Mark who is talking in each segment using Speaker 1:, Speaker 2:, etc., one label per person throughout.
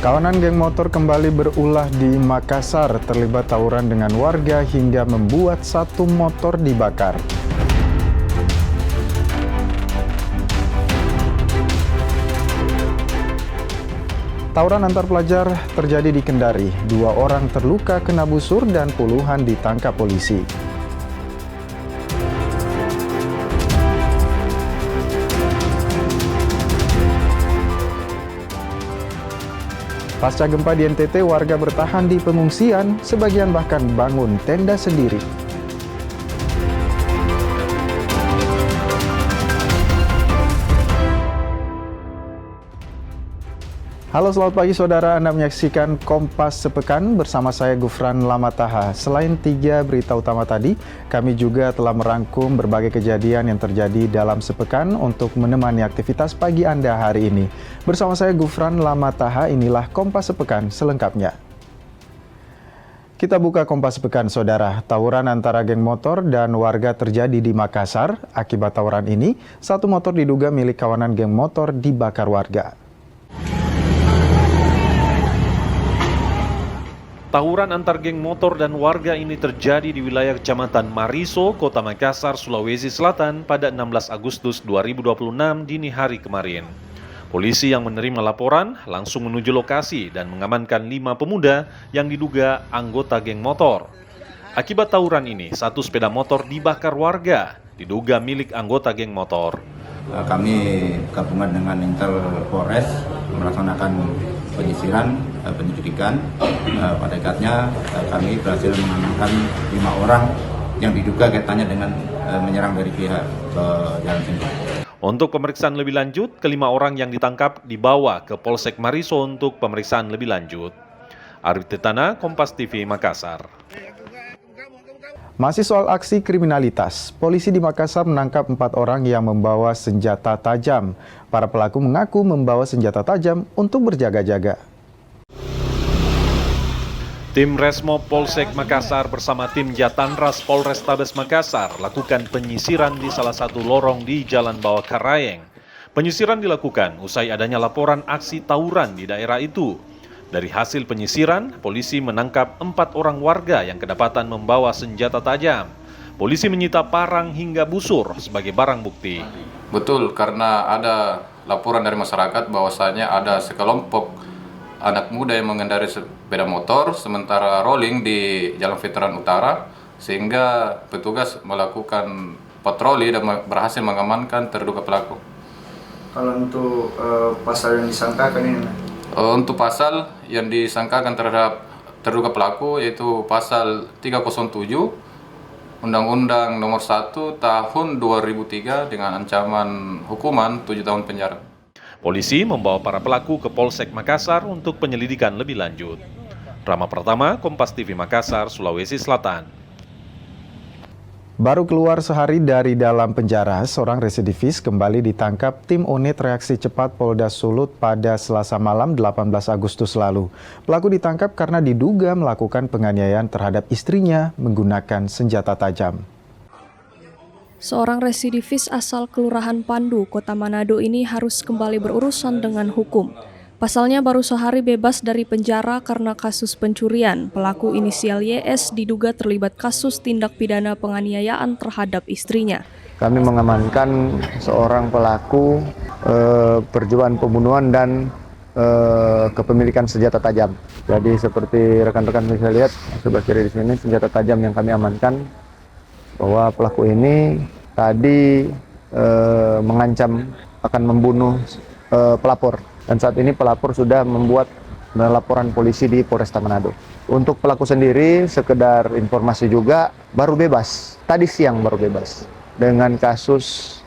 Speaker 1: Kawanan geng motor kembali berulah di Makassar, terlibat tawuran dengan warga hingga membuat satu motor dibakar. Tawuran antar pelajar terjadi di Kendari. 2 orang terluka kena busur dan puluhan ditangkap polisi. Pasca gempa di NTT, warga bertahan di pengungsian, sebagian bahkan bangun tenda sendiri. Halo, selamat pagi saudara, Anda menyaksikan Kompas Sepekan bersama saya Gufran Lamataha. Selain 3 berita utama tadi, kami juga telah merangkum berbagai kejadian yang terjadi dalam sepekan untuk menemani aktivitas pagi Anda hari ini. Bersama saya Gufran Lamataha, inilah Kompas Sepekan selengkapnya. Kita buka Kompas Sepekan, saudara. Tawuran antara geng motor dan warga terjadi di Makassar. Akibat tawuran ini, satu motor diduga milik kawanan geng motor dibakar warga.
Speaker 2: Tawuran antar geng motor dan warga ini terjadi di wilayah Kecamatan Mariso, Kota Makassar, Sulawesi Selatan pada 16 Agustus 2026 dini hari kemarin. Polisi yang menerima laporan langsung menuju lokasi dan mengamankan 5 pemuda yang diduga anggota geng motor. Akibat tawuran ini, satu sepeda motor dibakar warga, diduga milik anggota geng motor.
Speaker 3: Kami gabungan dengan Intel Polres melaksanakan penyelidikan. Pada ikatnya kami berhasil mengamankan 5 orang yang diduga kaitannya dengan menyerang dari pihak Jalan Singkong.
Speaker 2: Untuk pemeriksaan lebih lanjut, kelima orang yang ditangkap dibawa ke Polsek Mariso untuk pemeriksaan lebih lanjut. Arif Tetana, Kompas TV, Makassar.
Speaker 1: Masih soal aksi kriminalitas, polisi di Makassar menangkap 4 orang yang membawa senjata tajam. Para pelaku mengaku membawa senjata tajam untuk berjaga-jaga.
Speaker 2: Tim Resmo Polsek Makassar bersama tim Jatanras Polrestabes Makassar lakukan penyisiran di salah satu lorong di Jalan Bawah Karayeng. Penyisiran dilakukan usai adanya laporan aksi tawuran di daerah itu. Dari hasil penyisiran, polisi menangkap 4 orang warga yang kedapatan membawa senjata tajam. Polisi menyita parang hingga busur sebagai barang bukti.
Speaker 4: Betul, karena ada laporan dari masyarakat bahwasanya ada sekelompok anak muda yang mengendarai sepeda motor sementara rolling di Jalan Veteran Utara, sehingga petugas melakukan patroli dan berhasil mengamankan terduga pelaku.
Speaker 5: Kalau untuk pasal yang disangkakan ini?
Speaker 4: Untuk pasal yang disangkakan terhadap terduga pelaku yaitu pasal 307 Undang-Undang Nomor 1 Tahun 2003 dengan ancaman hukuman 7 tahun penjara.
Speaker 2: Polisi membawa para pelaku ke Polsek Makassar untuk penyelidikan lebih lanjut. Rama Pratama, Kompas TV Makassar, Sulawesi Selatan.
Speaker 1: Baru keluar sehari dari dalam penjara, seorang residivis kembali ditangkap tim unit reaksi cepat Polda Sulut pada Selasa malam 18 Agustus lalu. Pelaku ditangkap karena diduga melakukan penganiayaan terhadap istrinya menggunakan senjata tajam.
Speaker 6: Seorang residivis asal Kelurahan Pandu, Kota Manado ini harus kembali berurusan dengan hukum. Pasalnya baru sehari bebas dari penjara karena kasus pencurian. Pelaku inisial YS diduga terlibat kasus tindak pidana penganiayaan terhadap istrinya.
Speaker 5: Kami mengamankan seorang pelaku percobaan pembunuhan dan kepemilikan senjata tajam. Jadi seperti rekan-rekan bisa lihat sebelah kiri di sini senjata tajam yang kami amankan, bahwa pelaku ini tadi mengancam akan membunuh pelapor. Dan saat ini pelapor sudah membuat laporan polisi di Polresta Manado. Untuk pelaku sendiri, sekedar informasi juga, baru bebas. Tadi siang baru bebas. Dengan kasus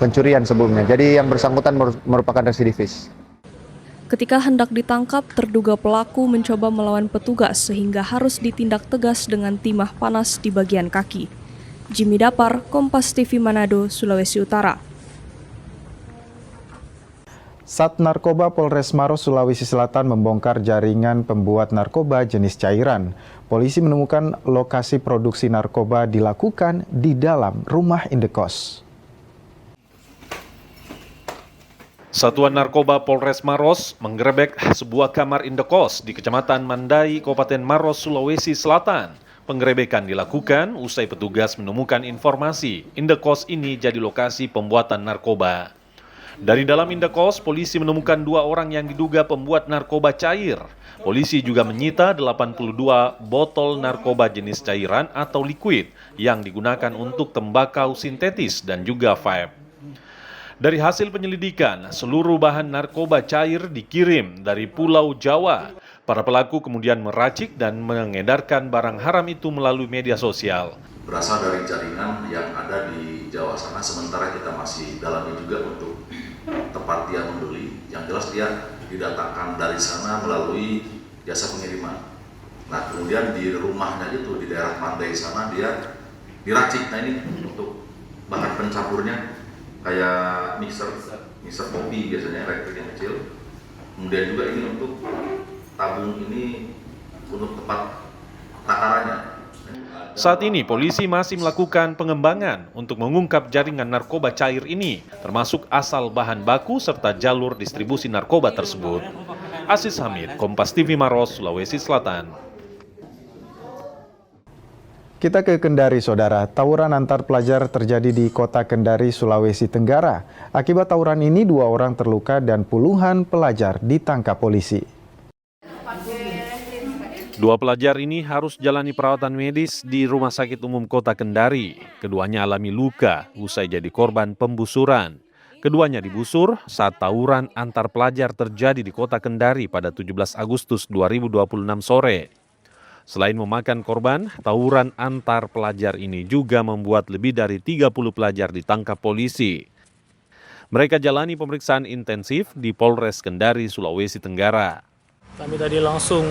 Speaker 5: pencurian sebelumnya. Jadi yang bersangkutan merupakan residivis.
Speaker 6: Ketika hendak ditangkap, terduga pelaku mencoba melawan petugas sehingga harus ditindak tegas dengan timah panas di bagian kaki. Jimmy Dapar, Kompas TV Manado, Sulawesi Utara.
Speaker 1: Sat Narkoba Polres Maros, Sulawesi Selatan membongkar jaringan pembuat narkoba jenis cairan. Polisi menemukan lokasi produksi narkoba dilakukan di dalam rumah indekos.
Speaker 2: Satuan Narkoba Polres Maros menggerebek sebuah kamar indekos di Kecamatan Mandai, Kabupaten Maros, Sulawesi Selatan. Penggerebekan dilakukan usai petugas menemukan informasi indekos ini jadi lokasi pembuatan narkoba. Dari dalam indekos, polisi menemukan 2 orang yang diduga pembuat narkoba cair. Polisi juga menyita 82 botol narkoba jenis cairan atau liquid yang digunakan untuk tembakau sintetis dan juga vape. Dari hasil penyelidikan, seluruh bahan narkoba cair dikirim dari Pulau Jawa. Para pelaku kemudian meracik dan mengedarkan barang haram itu melalui media sosial.
Speaker 7: Berasal dari jaringan yang ada di Jawa sana, sementara kita masih dalami juga untuk tempat dia membeli. Yang jelas dia didatangkan dari sana melalui jasa pengiriman. Nah, kemudian di rumahnya itu di daerah Mandai sana dia diracik. Nah, ini untuk bahan pencampurnya kayak mixer kopi biasanya, elektrik yang kecil. Kemudian juga ini untuk tabung ini untuk tempat takarannya.
Speaker 2: Saat ini polisi masih melakukan pengembangan untuk mengungkap jaringan narkoba cair ini, termasuk asal bahan baku serta jalur distribusi narkoba tersebut. Aziz Hamid, Kompas TV Maros, Sulawesi Selatan.
Speaker 1: Kita ke Kendari, Saudara. Tawuran antar pelajar terjadi di kota Kendari, Sulawesi Tenggara. Akibat tawuran ini 2 orang terluka dan puluhan pelajar ditangkap polisi.
Speaker 2: 2 pelajar ini harus jalani perawatan medis di Rumah Sakit Umum Kota Kendari. Keduanya alami luka usai jadi korban pembusuran. Keduanya dibusur saat tawuran antar pelajar terjadi di Kota Kendari pada 17 Agustus 2026 sore. Selain memakan korban, tawuran antar pelajar ini juga membuat lebih dari 30 pelajar ditangkap polisi. Mereka jalani pemeriksaan intensif di Polres Kendari, Sulawesi Tenggara.
Speaker 8: Kami tadi langsung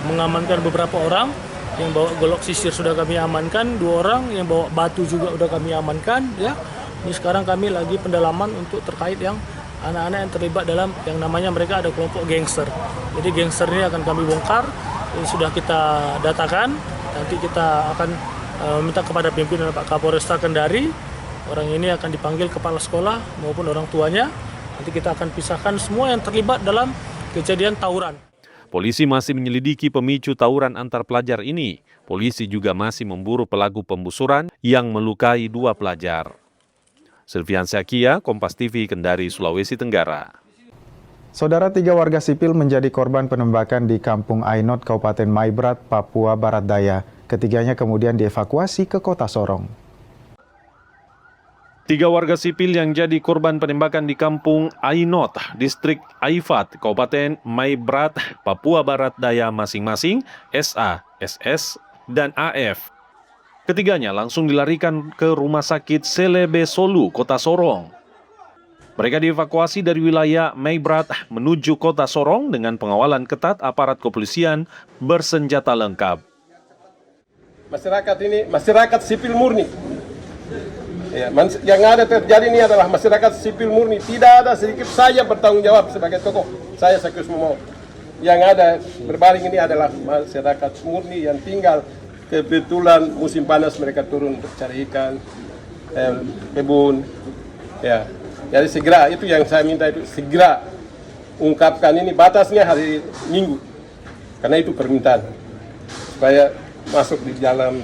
Speaker 8: mengamankan beberapa orang, yang bawa golok sisir sudah kami amankan, 2 orang, yang bawa batu juga sudah kami amankan. Ya. Ini sekarang kami lagi pendalaman untuk terkait yang anak-anak yang terlibat dalam yang namanya mereka ada kelompok gangster. Jadi gangster ini akan kami bongkar. Ini sudah kita datakan, nanti kita akan minta kepada pimpinan Pak Kapolresta Kendari, orang ini akan dipanggil kepala sekolah maupun orang tuanya, nanti kita akan pisahkan semua yang terlibat dalam kejadian tawuran.
Speaker 2: Polisi masih menyelidiki pemicu tawuran antar pelajar ini. Polisi juga masih memburu pelaku pembusuran yang melukai 2 pelajar. Sylvian Syakia, Kompas TV, Kendari, Sulawesi Tenggara.
Speaker 1: Saudara, 3 warga sipil menjadi korban penembakan di Kampung Ainot, Kabupaten Maibrat, Papua Barat Daya. Ketiganya kemudian dievakuasi ke Kota Sorong.
Speaker 2: 3 warga sipil yang jadi korban penembakan di Kampung Ainot, Distrik Aifat, Kabupaten Maibrat, Papua Barat Daya masing-masing SA, SS, dan AF. Ketiganya langsung dilarikan ke Rumah Sakit Selebe Solu, Kota Sorong. Mereka dievakuasi dari wilayah Maibrat menuju Kota Sorong dengan pengawalan ketat aparat kepolisian bersenjata lengkap.
Speaker 9: Masyarakat ini masyarakat sipil murni. Ya, yang ada terjadi ini adalah masyarakat sipil murni. Tidak ada sedikit saya bertanggung jawab sebagai tokoh. Saya Sakyus Momo. Yang ada berbaring ini adalah masyarakat murni yang tinggal. Kebetulan musim panas mereka turun untuk cari ikan, kebun. Ya. Jadi segera, itu yang saya minta itu segera ungkapkan ini, batasnya hari Minggu. Karena itu permintaan. Supaya masuk di dalam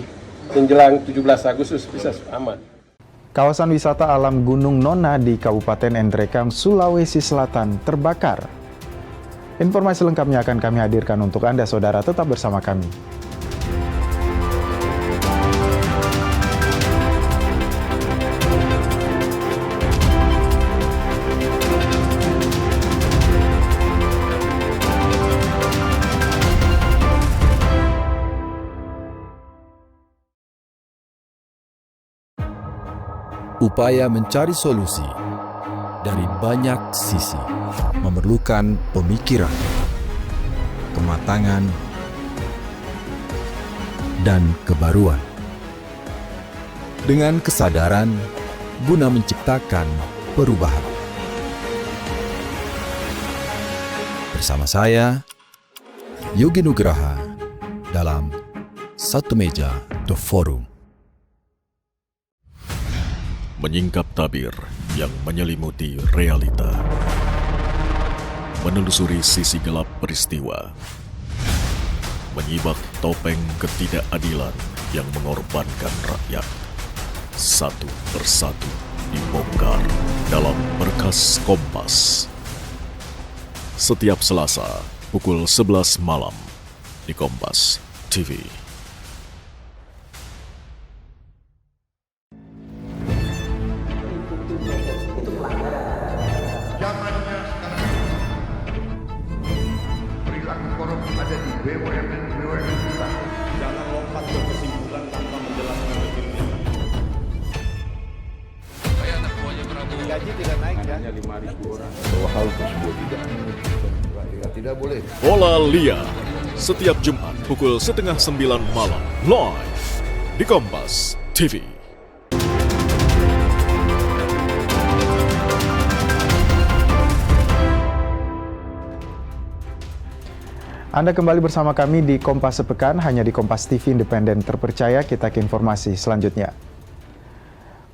Speaker 9: menjelang 17 Agustus bisa aman.
Speaker 1: Kawasan wisata alam Gunung Nona di Kabupaten Endrekang, Sulawesi Selatan terbakar. Informasi lengkapnya akan kami hadirkan untuk Anda, Saudara. Tetap bersama kami.
Speaker 10: Upaya mencari solusi dari banyak sisi memerlukan pemikiran, kematangan, dan kebaruan. Dengan kesadaran guna menciptakan perubahan. Bersama saya, Yogi Nugraha, dalam Satu Meja The Forum.
Speaker 11: Menyingkap tabir yang menyelimuti realita.
Speaker 10: menelusuri sisi gelap peristiwa, menyibak topeng ketidakadilan yang mengorbankan rakyat. Satu persatu dibongkar dalam Berkas Kompas. Setiap Selasa pukul 11 malam di Kompas TV.
Speaker 11: Zamannya sekarang perilaku korup ada di BUMN kita. Jangan lompat ke kesimpulan tanpa menjelaskan detailnya.
Speaker 4: Saya anak buahnya Prabowo.
Speaker 11: Gaji tidak naik ya? Hanya 5.000 orang. Bahwa hal tersebut tidak boleh.
Speaker 10: Bola Liar setiap Jumat pukul 8:30 malam live di Kompas TV.
Speaker 1: Anda kembali bersama kami di Kompas Sepekan, hanya di Kompas TV independen terpercaya. Kita ke informasi selanjutnya.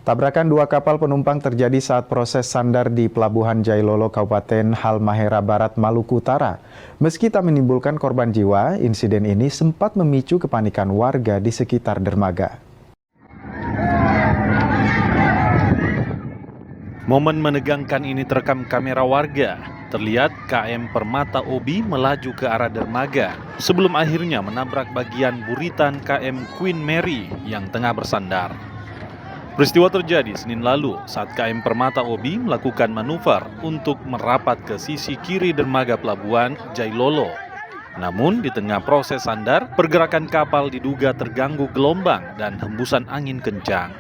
Speaker 1: Tabrakan dua kapal penumpang terjadi saat proses sandar di Pelabuhan Jailolo, Kabupaten Halmahera Barat, Maluku Utara. Meski tak menimbulkan korban jiwa, insiden ini sempat memicu kepanikan warga di sekitar dermaga.
Speaker 2: Momen menegangkan ini terekam kamera warga. Terlihat KM Permata Obi melaju ke arah dermaga sebelum akhirnya menabrak bagian buritan KM Queen Mary yang tengah bersandar. Peristiwa terjadi Senin lalu saat KM Permata Obi melakukan manuver untuk merapat ke sisi kiri dermaga pelabuhan Jailolo. Namun di tengah proses sandar, pergerakan kapal diduga terganggu gelombang dan hembusan angin kencang.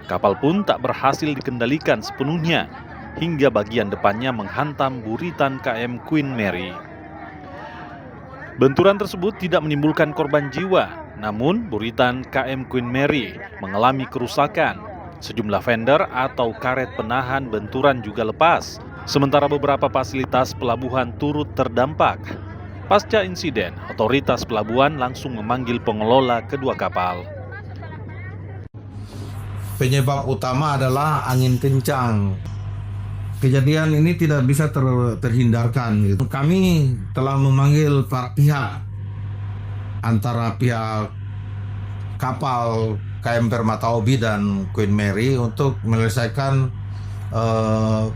Speaker 2: Kapal pun tak berhasil dikendalikan sepenuhnya hingga bagian depannya menghantam buritan KM Queen Mary. Benturan tersebut tidak menimbulkan korban jiwa, namun buritan KM Queen Mary mengalami kerusakan. Sejumlah fender atau karet penahan benturan juga lepas, sementara beberapa fasilitas pelabuhan turut terdampak. Pasca insiden, otoritas pelabuhan langsung memanggil pengelola kedua kapal.
Speaker 12: Penyebab utama adalah angin kencang. Kejadian ini tidak bisa terhindarkan. Kami telah memanggil para pihak, antara pihak kapal KM Permata Obi dan Queen Mary untuk menyelesaikan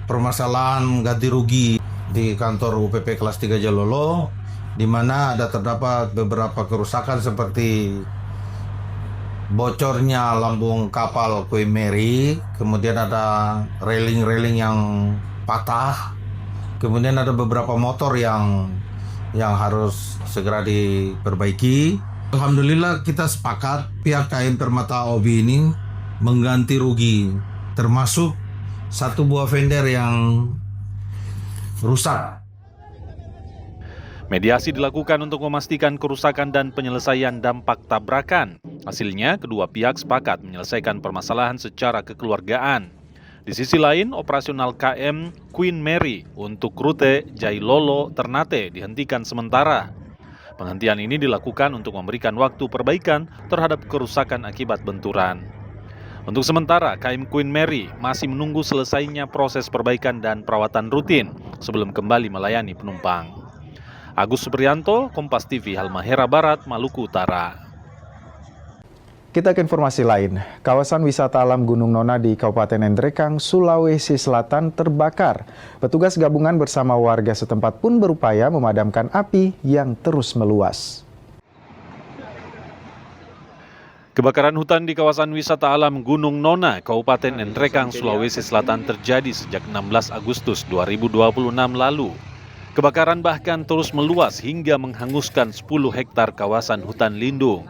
Speaker 12: permasalahan ganti rugi di kantor UPP kelas 3 Jailolo, di mana ada terdapat beberapa kerusakan seperti bocornya lambung kapal Queen Mary, kemudian ada railing-railing yang patah, kemudian ada beberapa motor yang harus segera diperbaiki. Alhamdulillah kita sepakat pihak KM Permata Obi ini mengganti rugi, termasuk satu buah fender yang rusak.
Speaker 2: Mediasi dilakukan untuk memastikan kerusakan dan penyelesaian dampak tabrakan. Hasilnya, kedua pihak sepakat menyelesaikan permasalahan secara kekeluargaan. Di sisi lain, operasional KM Queen Mary untuk rute Jailolo Ternate dihentikan sementara. Penghentian ini dilakukan untuk memberikan waktu perbaikan terhadap kerusakan akibat benturan. Untuk sementara, KM Queen Mary masih menunggu selesainya proses perbaikan dan perawatan rutin sebelum kembali melayani penumpang. Agus Supriyanto, Kompas TV, Halmahera Barat, Maluku Utara.
Speaker 1: Kita ke informasi lain. Kawasan wisata alam Gunung Nona di Kabupaten Endrekang, Sulawesi Selatan terbakar. Petugas gabungan bersama warga setempat pun berupaya memadamkan api yang terus meluas.
Speaker 2: Kebakaran hutan di kawasan wisata alam Gunung Nona, Kabupaten Endrekang, Sulawesi Selatan terjadi sejak 16 Agustus 2026 lalu. Kebakaran bahkan terus meluas hingga menghanguskan 10 hektar kawasan hutan lindung.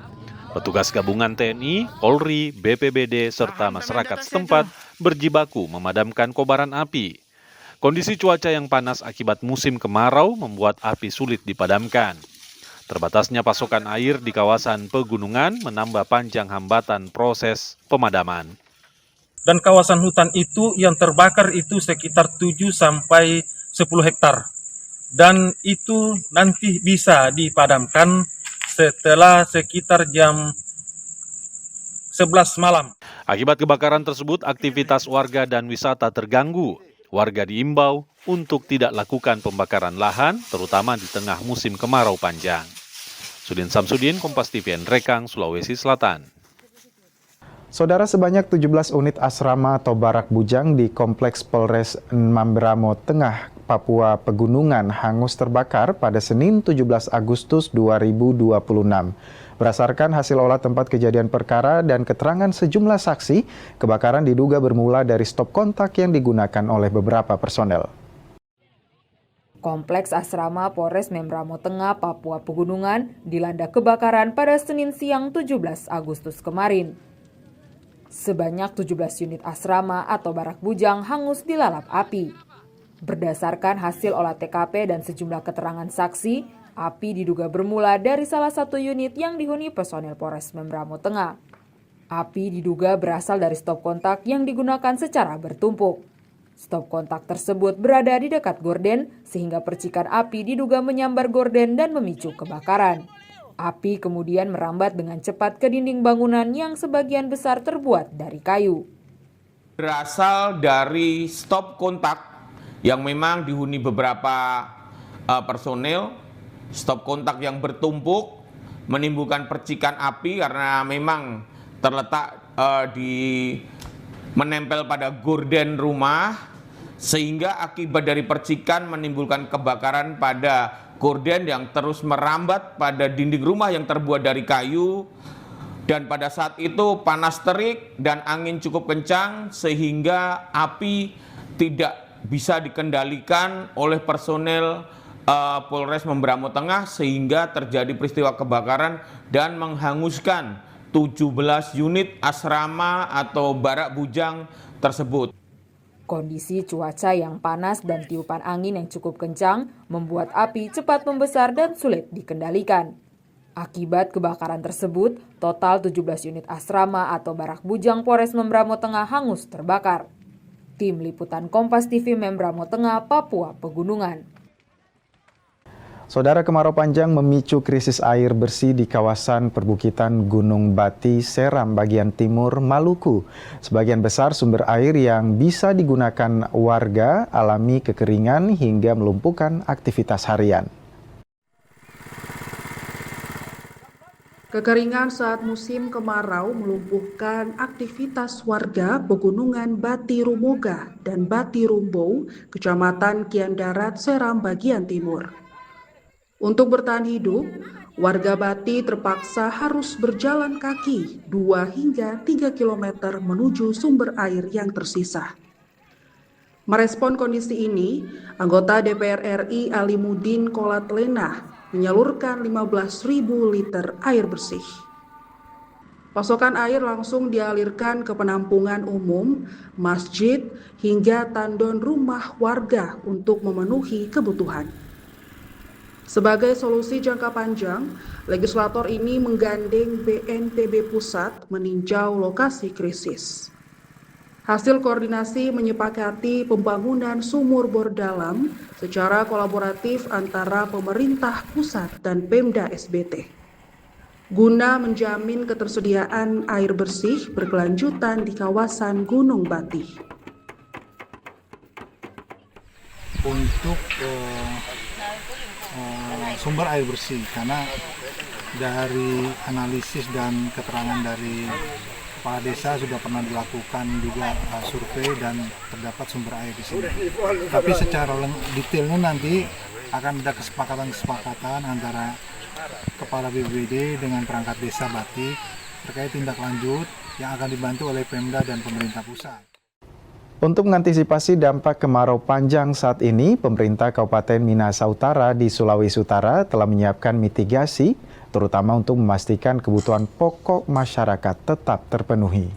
Speaker 2: Petugas gabungan TNI, Polri, BPBD, serta masyarakat setempat berjibaku memadamkan kobaran api. Kondisi cuaca yang panas akibat musim kemarau membuat api sulit dipadamkan. Terbatasnya pasokan air di kawasan pegunungan menambah panjang hambatan proses pemadaman.
Speaker 8: Dan kawasan hutan itu yang terbakar itu sekitar 7 sampai 10 hektar. Dan itu nanti bisa dipadamkan setelah sekitar jam 11 malam.
Speaker 2: Akibat kebakaran tersebut, aktivitas warga dan wisata terganggu. Warga diimbau untuk tidak lakukan pembakaran lahan, terutama di tengah musim kemarau panjang. Sudin Samsudin, Kompas TV, Nrekang, Sulawesi Selatan.
Speaker 1: Saudara, sebanyak 17 unit asrama atau barak bujang di Kompleks Polres Mamberamo Tengah, Papua Pegunungan hangus terbakar pada Senin 17 Agustus 2026. Berdasarkan hasil olah tempat kejadian perkara dan keterangan sejumlah saksi, kebakaran diduga bermula dari stop kontak yang digunakan oleh beberapa personel.
Speaker 13: Kompleks asrama Polres Mamberamo Tengah, Papua Pegunungan dilanda kebakaran pada Senin siang 17 Agustus kemarin. Sebanyak 17 unit asrama atau barak bujang hangus dilalap api. Berdasarkan hasil olah TKP dan sejumlah keterangan saksi, api diduga bermula dari salah satu unit yang dihuni personel Polres Mamberamo Tengah. Api diduga berasal dari stop kontak yang digunakan secara bertumpuk. Stop kontak tersebut berada di dekat gorden sehingga percikan api diduga menyambar gorden dan memicu kebakaran. Api kemudian merambat dengan cepat ke dinding bangunan yang sebagian besar terbuat dari kayu.
Speaker 14: Berasal dari stop kontak yang memang dihuni beberapa personel. Stop kontak yang bertumpuk menimbulkan percikan api karena memang terletak menempel pada gorden rumah, sehingga akibat dari percikan menimbulkan kebakaran pada gorden yang terus merambat pada dinding rumah yang terbuat dari kayu. Dan pada saat itu panas terik dan angin cukup kencang sehingga api tidak bisa dikendalikan oleh personel Polres Mamberamo Tengah sehingga terjadi peristiwa kebakaran dan menghanguskan 17 unit asrama atau barak bujang tersebut.
Speaker 13: Kondisi cuaca yang panas dan tiupan angin yang cukup kencang membuat api cepat membesar dan sulit dikendalikan. Akibat kebakaran tersebut, total 17 unit asrama atau barak bujang Polres Mamberamo Tengah hangus terbakar. Tim Liputan Kompas TV Mamberamo Tengah, Papua Pegunungan.
Speaker 1: Saudara, kemarau panjang memicu krisis air bersih di kawasan perbukitan Gunung Bati, Seram, bagian timur Maluku. Sebagian besar sumber air yang bisa digunakan warga alami kekeringan hingga melumpuhkan aktivitas harian.
Speaker 15: Kekeringan saat musim kemarau melumpuhkan aktivitas warga Pegunungan Bati Rumoga dan Bati Rumbou, Kecamatan Kian Darat, Seram, bagian timur. Untuk bertahan hidup, warga Bati terpaksa harus berjalan kaki 2 hingga 3 km menuju sumber air yang tersisa. Merespon kondisi ini, anggota DPR RI Alimuddin Kolatlena menyalurkan 15.000 liter air bersih. Pasokan air langsung dialirkan ke penampungan umum, masjid, hingga tandon rumah warga untuk memenuhi kebutuhan. Sebagai solusi jangka panjang, legislator ini menggandeng BNPB Pusat meninjau lokasi krisis. Hasil koordinasi menyepakati pembangunan sumur bor dalam secara kolaboratif antara pemerintah pusat dan Pemda SBT, guna menjamin ketersediaan air bersih berkelanjutan di kawasan Gunung Bati.
Speaker 16: Untuk sumber air bersih, karena dari analisis dan keterangan dari kepala desa sudah pernah dilakukan juga survei dan terdapat sumber air di sini. Tapi secara detailnya nanti akan ada kesepakatan antara kepala BPBD dengan perangkat desa Bati terkait tindak lanjut yang akan dibantu oleh Pemda dan pemerintah pusat.
Speaker 1: Untuk mengantisipasi dampak kemarau panjang saat ini, pemerintah Kabupaten Minahasa Utara di Sulawesi Utara telah menyiapkan mitigasi, terutama untuk memastikan kebutuhan pokok masyarakat tetap terpenuhi.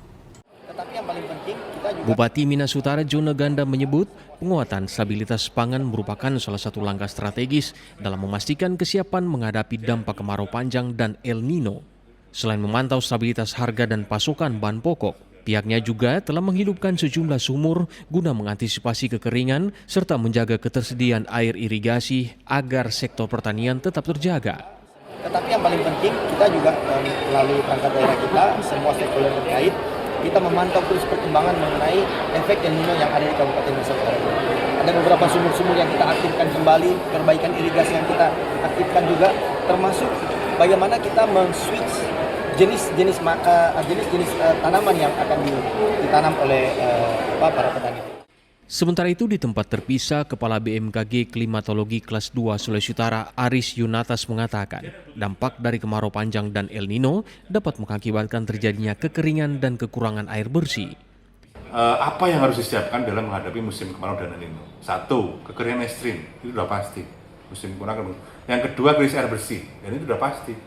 Speaker 17: Bupati Minahasa Utara Jono Ganda menyebut penguatan stabilitas pangan merupakan salah satu langkah strategis dalam memastikan kesiapan menghadapi dampak kemarau panjang dan El Nino. Selain memantau stabilitas harga dan pasokan bahan pokok, pihaknya juga telah menghidupkan sejumlah sumur guna mengantisipasi kekeringan serta menjaga ketersediaan air irigasi agar sektor pertanian tetap terjaga.
Speaker 18: Tetapi yang paling penting kita juga melalui perangkat daerah kita, semua stakeholder terkait, kita memantau terus perkembangan mengenai efek El Nino yang ada di Kabupaten Minahasa Utara. Ada beberapa sumur-sumur yang kita aktifkan kembali, perbaikan irigasi yang kita aktifkan juga, termasuk bagaimana kita men-switch jenis-jenis tanaman yang akan ditanam oleh para petani.
Speaker 17: Sementara itu di tempat terpisah, Kepala BMKG Klimatologi Kelas 2 Sulawesi Utara Aris Yunatas mengatakan dampak dari kemarau panjang dan El Nino dapat mengakibatkan terjadinya kekeringan dan kekurangan air bersih.
Speaker 19: Apa yang harus disiapkan dalam menghadapi musim kemarau dan El Nino? Satu, kekeringan ekstrim, itu sudah pasti. Musim kemarau. Yang kedua, krisis air bersih, dan itu sudah pasti.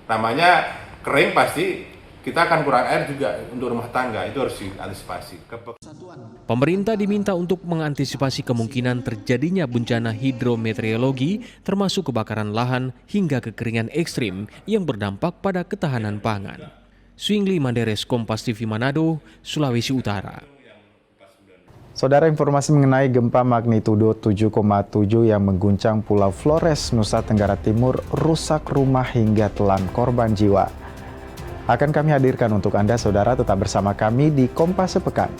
Speaker 19: Namanya kering pasti, kita akan kurang air juga untuk rumah tangga, itu harus diantisipasi.
Speaker 17: Pemerintah diminta untuk mengantisipasi kemungkinan terjadinya bencana hidrometeorologi termasuk kebakaran lahan hingga kekeringan ekstrim yang berdampak pada ketahanan pangan. Swingli Manderes, Kompas TV Manado, Sulawesi Utara.
Speaker 1: Saudara, informasi mengenai gempa magnitudo 7,7 yang mengguncang Pulau Flores, Nusa Tenggara Timur rusak rumah hingga telan korban jiwa. Akan kami hadirkan untuk Anda, saudara, tetap bersama kami di Kompas Sepekan.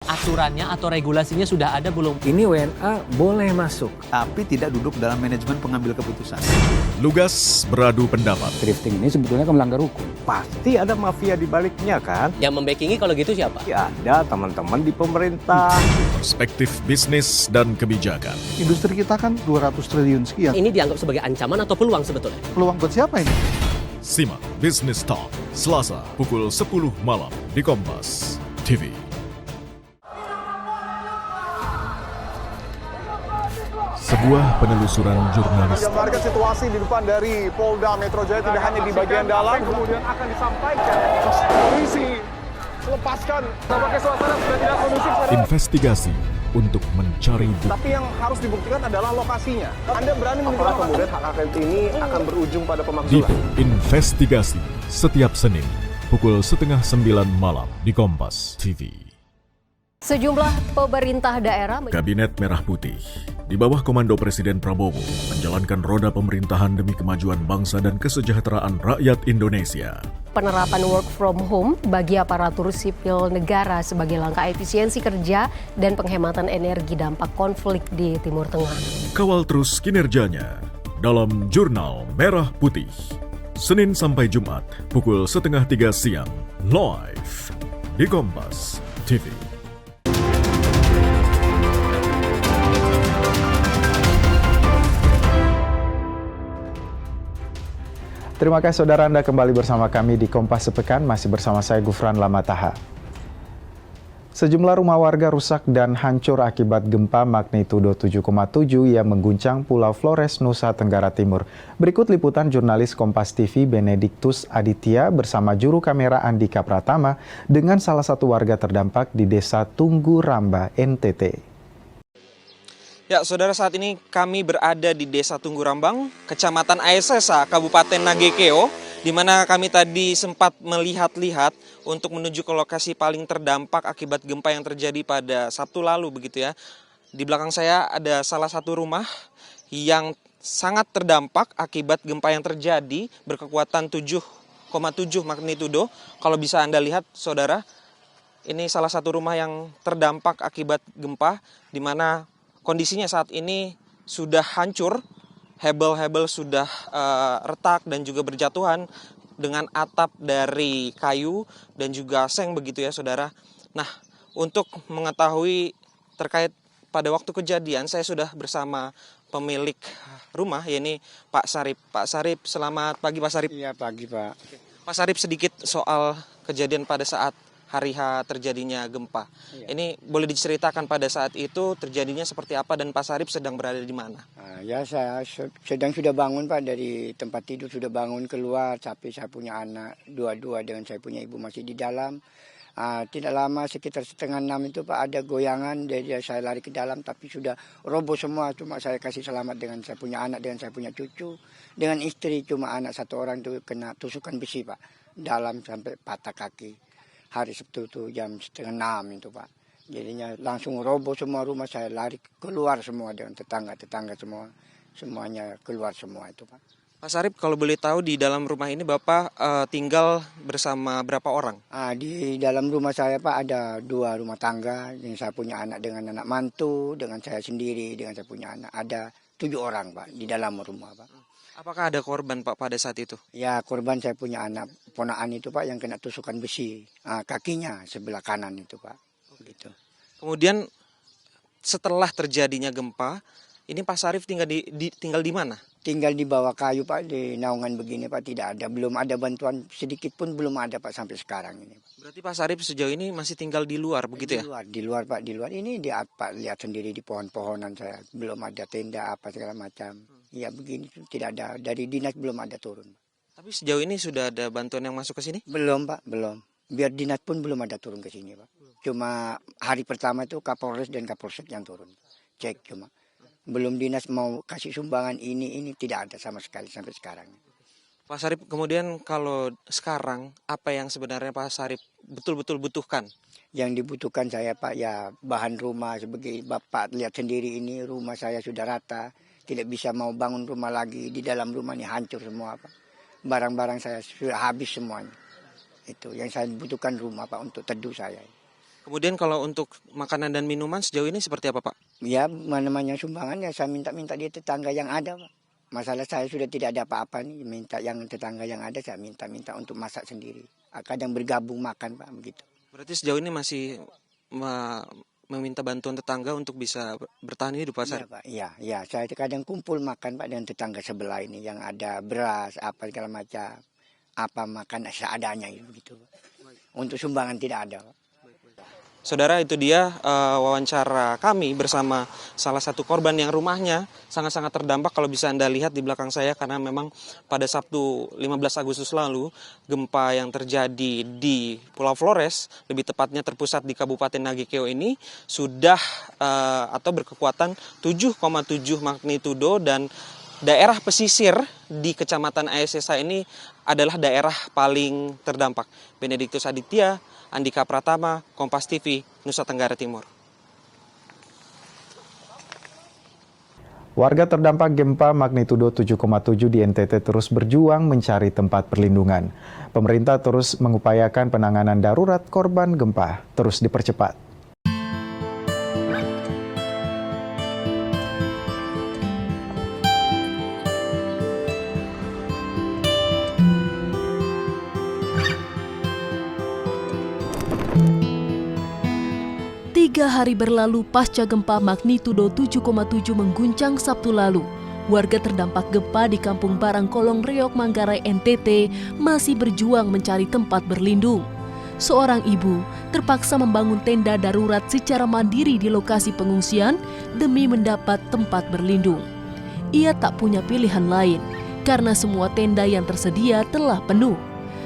Speaker 20: Aturannya atau regulasinya sudah ada belum?
Speaker 21: Ini WNA boleh masuk, tapi tidak duduk dalam manajemen pengambil keputusan.
Speaker 10: Lugas beradu pendapat.
Speaker 21: Drifting ini sebetulnya melanggar hukum. Pasti ada mafia di baliknya kan?
Speaker 20: Yang membackingi kalau gitu siapa?
Speaker 21: Ya ada teman-teman di pemerintah.
Speaker 10: Perspektif bisnis dan kebijakan.
Speaker 16: Industri kita kan 200 triliun sekian.
Speaker 20: Ini dianggap sebagai ancaman atau peluang sebetulnya?
Speaker 16: Peluang buat siapa ini?
Speaker 10: Simak Business Talk, Selasa pukul 10 malam di Kompas TV. Sebuah penelusuran jurnalis.
Speaker 22: Gambarkan situasi di depan dari Polda Metro Jaya tidak hanya di bagian dalam, kemudian akan disampaikan polisi lepaskan. Tampaknya suasana sudah tidak kondusif.
Speaker 10: Investigasi untuk mencari bukti.
Speaker 22: Tapi yang harus dibuktikan adalah lokasinya. Anda berani menunjukkan kemudian hak angket ini akan berujung pada pemakzulan.
Speaker 10: Investigasi setiap Senin pukul 8:30 malam di Kompas TV.
Speaker 23: Sejumlah pemerintah daerah
Speaker 10: Kabinet Merah Putih di bawah komando Presiden Prabowo menjalankan roda pemerintahan demi kemajuan bangsa dan kesejahteraan rakyat Indonesia.
Speaker 23: Penerapan work from home bagi aparatur sipil negara sebagai langkah efisiensi kerja dan penghematan energi dampak konflik di Timur Tengah.
Speaker 10: Kawal terus kinerjanya dalam Jurnal Merah Putih. Senin sampai Jumat pukul 2:30 siang live di Kompas TV.
Speaker 1: Terima kasih saudara, Anda kembali bersama kami di Kompas Sepekan, masih bersama saya Gufran Lamataha. Sejumlah rumah warga rusak dan hancur akibat gempa magnitudo 7,7 yang mengguncang Pulau Flores, Nusa Tenggara Timur. Berikut liputan jurnalis Kompas TV Benediktus Aditya bersama juru kamera Andika Pratama dengan salah satu warga terdampak di Desa Tunggu Ramba, NTT.
Speaker 24: Ya, saudara, saat ini kami berada di Desa Tunggu Rambang, Kecamatan Aesesa, Kabupaten Nagekeo, di mana kami tadi sempat melihat-lihat untuk menuju ke lokasi paling terdampak akibat gempa yang terjadi pada Sabtu lalu, begitu ya. Di belakang saya ada salah satu rumah yang sangat terdampak akibat gempa yang terjadi berkekuatan 7,7 magnitudo. Kalau bisa Anda lihat, saudara, ini salah satu rumah yang terdampak akibat gempa, di mana kondisinya saat ini sudah hancur, hebel-hebel sudah retak dan juga berjatuhan dengan atap dari kayu dan juga seng, begitu ya saudara. Nah, untuk mengetahui terkait pada waktu kejadian, saya sudah bersama pemilik rumah, yaitu Pak Sarip. Pak Sarip, selamat pagi Pak Sarip.
Speaker 25: Iya, pagi Pak.
Speaker 24: Pak Sarip, sedikit soal kejadian pada saat hari H terjadinya gempa.
Speaker 25: Iya.
Speaker 24: Ini boleh diceritakan pada saat itu terjadinya seperti apa dan Pak Sarip sedang berada di mana?
Speaker 25: Ya, saya sudah bangun Pak, dari tempat tidur sudah bangun keluar, tapi saya punya anak dua-dua dengan saya punya ibu masih di dalam. Tidak lama, sekitar 5:30 itu Pak, ada goyangan, jadi saya lari ke dalam tapi sudah roboh semua. Cuma saya kasih selamat dengan saya punya anak, dengan saya punya cucu, dengan istri. Cuma anak satu orang itu kena tusukan besi Pak, dalam sampai patah kaki. hari Sabtu itu jam 5:30 itu Pak. Jadinya langsung roboh semua rumah, saya lari keluar semua dengan tetangga-tetangga semuanya keluar semua itu Pak.
Speaker 24: Pak Sarip, kalau boleh tahu di dalam rumah ini Bapak tinggal bersama berapa orang?
Speaker 25: Di dalam rumah saya Pak ada 2 rumah tangga, yang saya punya anak dengan anak mantu, dengan saya sendiri, dengan saya punya anak. Ada 7 orang Pak di dalam rumah Pak.
Speaker 24: Apakah ada korban Pak pada saat itu?
Speaker 25: Ya, korban saya punya anak ponakan itu Pak yang kena tusukan besi, kakinya sebelah kanan itu Pak. Gitu.
Speaker 24: Kemudian setelah terjadinya gempa, ini Pak Sarip tinggal di mana?
Speaker 25: Tinggal di bawah kayu Pak, di naungan begini Pak, tidak ada, belum ada bantuan sedikit pun belum ada Pak sampai sekarang ini.
Speaker 24: Berarti Pak Sarip sejauh ini masih tinggal di luar begitu ya?
Speaker 25: Di luar Pak, di luar. Ini Pak lihat sendiri di pohon-pohonan saya, belum ada tenda apa segala macam. Ya begini tidak ada, dari dinas belum ada turun.
Speaker 24: Tapi sejauh ini sudah ada bantuan yang masuk ke sini?
Speaker 25: Belum Pak, belum. Biar dinas pun belum ada turun ke sini Pak. Cuma hari pertama itu Kapolres dan Kapolsek yang turun. Cek cuma. Belum dinas mau kasih sumbangan ini tidak ada sama sekali sampai sekarang.
Speaker 24: Pak Sarip, kemudian kalau sekarang apa yang sebenarnya Pak Sarip betul-betul butuhkan?
Speaker 25: Yang dibutuhkan saya Pak ya bahan rumah, sebagai Bapak lihat sendiri ini rumah saya sudah rata, tidak bisa mau bangun rumah lagi, di dalam rumah ini hancur semua Pak. Barang-barang saya sudah habis semuanya. Itu yang saya butuhkan rumah Pak untuk teduh saya.
Speaker 24: Kemudian kalau untuk makanan dan minuman sejauh ini seperti apa Pak?
Speaker 25: Ya namanya sumbangan ya saya minta-minta di tetangga yang ada Pak. Masalah saya sudah tidak ada apa-apa nih, minta yang tetangga yang ada saya minta-minta untuk masak sendiri. Kadang bergabung makan Pak begitu.
Speaker 24: Berarti sejauh ini masih meminta bantuan tetangga untuk bisa bertahan hidup Pak Sarip?
Speaker 25: Iya, saya kadang kumpul makan Pak dengan tetangga sebelah ini yang ada beras apa segala macam. Apa makan seadanya begitu. Untuk sumbangan tidak ada Pak.
Speaker 24: Saudara, itu dia wawancara kami bersama salah satu korban yang rumahnya sangat-sangat terdampak kalau bisa Anda lihat di belakang saya, karena memang pada Sabtu 15 Agustus lalu gempa yang terjadi di Pulau Flores, lebih tepatnya terpusat di Kabupaten Nagekeo ini sudah atau berkekuatan 7,7 magnitudo, dan daerah pesisir di Kecamatan Aesesa ini adalah daerah paling terdampak. Benediktus Aditya, Andika Pratama, Kompas TV, Nusa Tenggara Timur.
Speaker 1: Warga terdampak gempa magnitudo 7,7 di NTT terus berjuang mencari tempat perlindungan. Pemerintah terus mengupayakan penanganan darurat korban gempa terus dipercepat.
Speaker 3: Tiga hari berlalu pasca gempa magnitudo 7,7 mengguncang Sabtu lalu, warga terdampak gempa di Kampung Barangkolong, Reok, Manggarai, NTT masih berjuang mencari tempat berlindung. Seorang ibu terpaksa membangun tenda darurat secara mandiri di lokasi pengungsian demi mendapat tempat berlindung. Ia tak punya pilihan lain karena semua tenda yang tersedia telah penuh.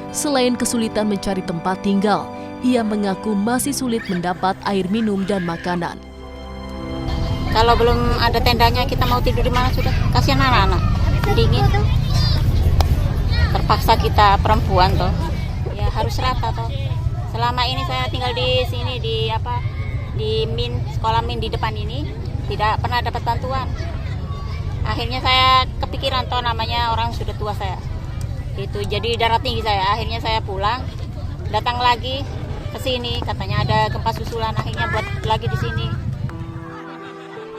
Speaker 3: Selain kesulitan mencari tempat tinggal, ia mengaku masih sulit mendapat air minum dan makanan.
Speaker 5: Kalau belum ada tendanya, kita mau tidur di mana sudah? Kasihan anak-anak, dingin. Terpaksa kita perempuan toh, ya harus rata toh. Selama ini saya tinggal di sini di sekolah min di depan ini, tidak pernah dapat bantuan. Akhirnya saya kepikiran toh, namanya orang sudah tua saya. Itu jadi darah tinggi saya. Akhirnya saya pulang, datang lagi ke sini, katanya ada gempa susulan, akhirnya buat lagi di sini.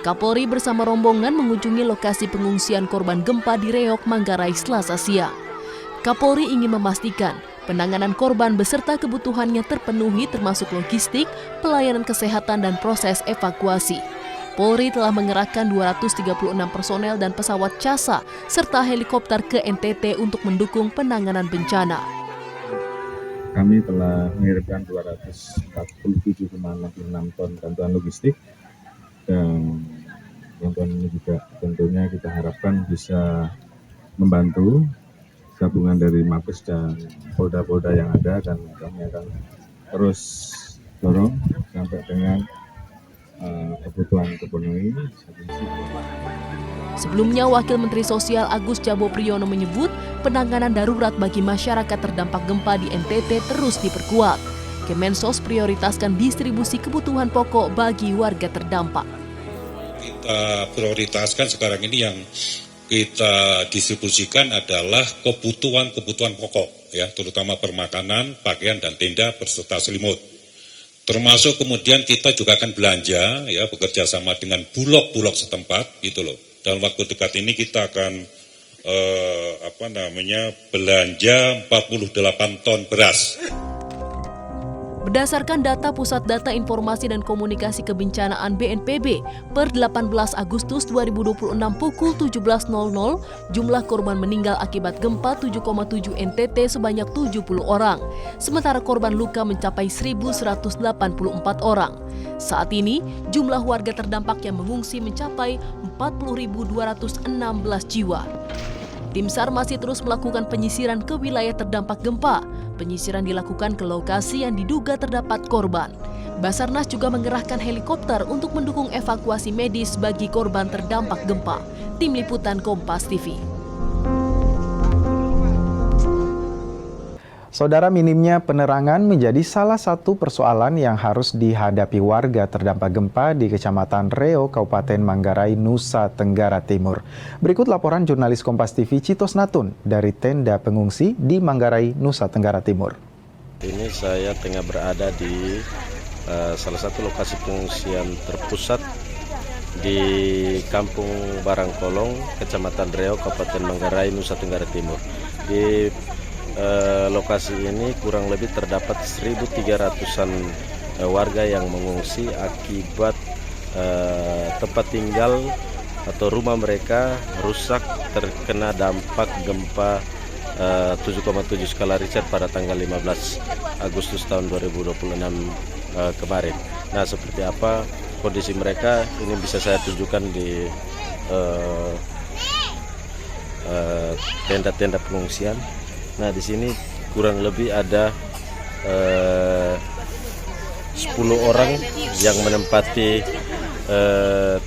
Speaker 3: Kapolri bersama rombongan mengunjungi lokasi pengungsian korban gempa di Reok, Manggarai, Selasa siang. Kapolri ingin memastikan penanganan korban beserta kebutuhannya terpenuhi, termasuk logistik, pelayanan kesehatan dan proses evakuasi. Polri telah mengerahkan 236 personel dan pesawat CASA serta helikopter ke NTT untuk mendukung penanganan bencana.
Speaker 6: Kami telah mengirimkan 247,66 ton bantuan logistik, dan bantuan ini juga tentunya kita harapkan bisa membantu gabungan dari Mabes dan polda-polda yang ada, dan kami akan terus dorong sampai dengan kebutuhan terpenuhi.
Speaker 3: Sebelumnya, Wakil Menteri Sosial Agus Jabo Priyono menyebut penanganan darurat bagi masyarakat terdampak gempa di NTT terus diperkuat. Kemensos prioritaskan distribusi kebutuhan pokok bagi warga terdampak.
Speaker 4: Kita prioritaskan sekarang ini yang kita distribusikan adalah kebutuhan pokok, ya, terutama permakanan, pakaian dan tenda beserta selimut. Termasuk kemudian kita juga akan belanja, ya, bekerja sama dengan bulog-bulog setempat, gitu loh. Dalam waktu dekat ini kita akan belanja 48 ton beras.
Speaker 3: Berdasarkan data Pusat Data Informasi dan Komunikasi Kebencanaan BNPB, per 18 Agustus 2026 pukul 17.00, jumlah korban meninggal akibat gempa 7,7 NTT sebanyak 70 orang, sementara korban luka mencapai 1.184 orang. Saat ini, jumlah warga terdampak yang mengungsi mencapai 40.216 jiwa. Tim SAR masih terus melakukan penyisiran ke wilayah terdampak gempa. Penyisiran dilakukan ke lokasi yang diduga terdapat korban. Basarnas juga mengerahkan helikopter untuk mendukung evakuasi medis bagi korban terdampak gempa. Tim Liputan Kompas TV.
Speaker 1: Saudara, minimnya penerangan menjadi salah satu persoalan yang harus dihadapi warga terdampak gempa di Kecamatan Reo, Kabupaten Manggarai, Nusa Tenggara Timur. Berikut laporan jurnalis Kompas TV Citos Natun dari tenda pengungsi di Manggarai, Nusa Tenggara Timur.
Speaker 7: Ini saya tengah berada di salah satu lokasi pengungsian terpusat di Kampung Barangkolong, Kecamatan Reo, Kabupaten Manggarai, Nusa Tenggara Timur. Di lokasi ini kurang lebih terdapat 1.300-an warga yang mengungsi akibat tempat tinggal atau rumah mereka rusak terkena dampak gempa 7,7 skala Richter pada tanggal 15 Agustus tahun 2026 kemarin. Nah, seperti apa kondisi mereka ini bisa saya tunjukkan di tenda-tenda pengungsian. Nah, di sini kurang lebih ada 10 orang yang menempati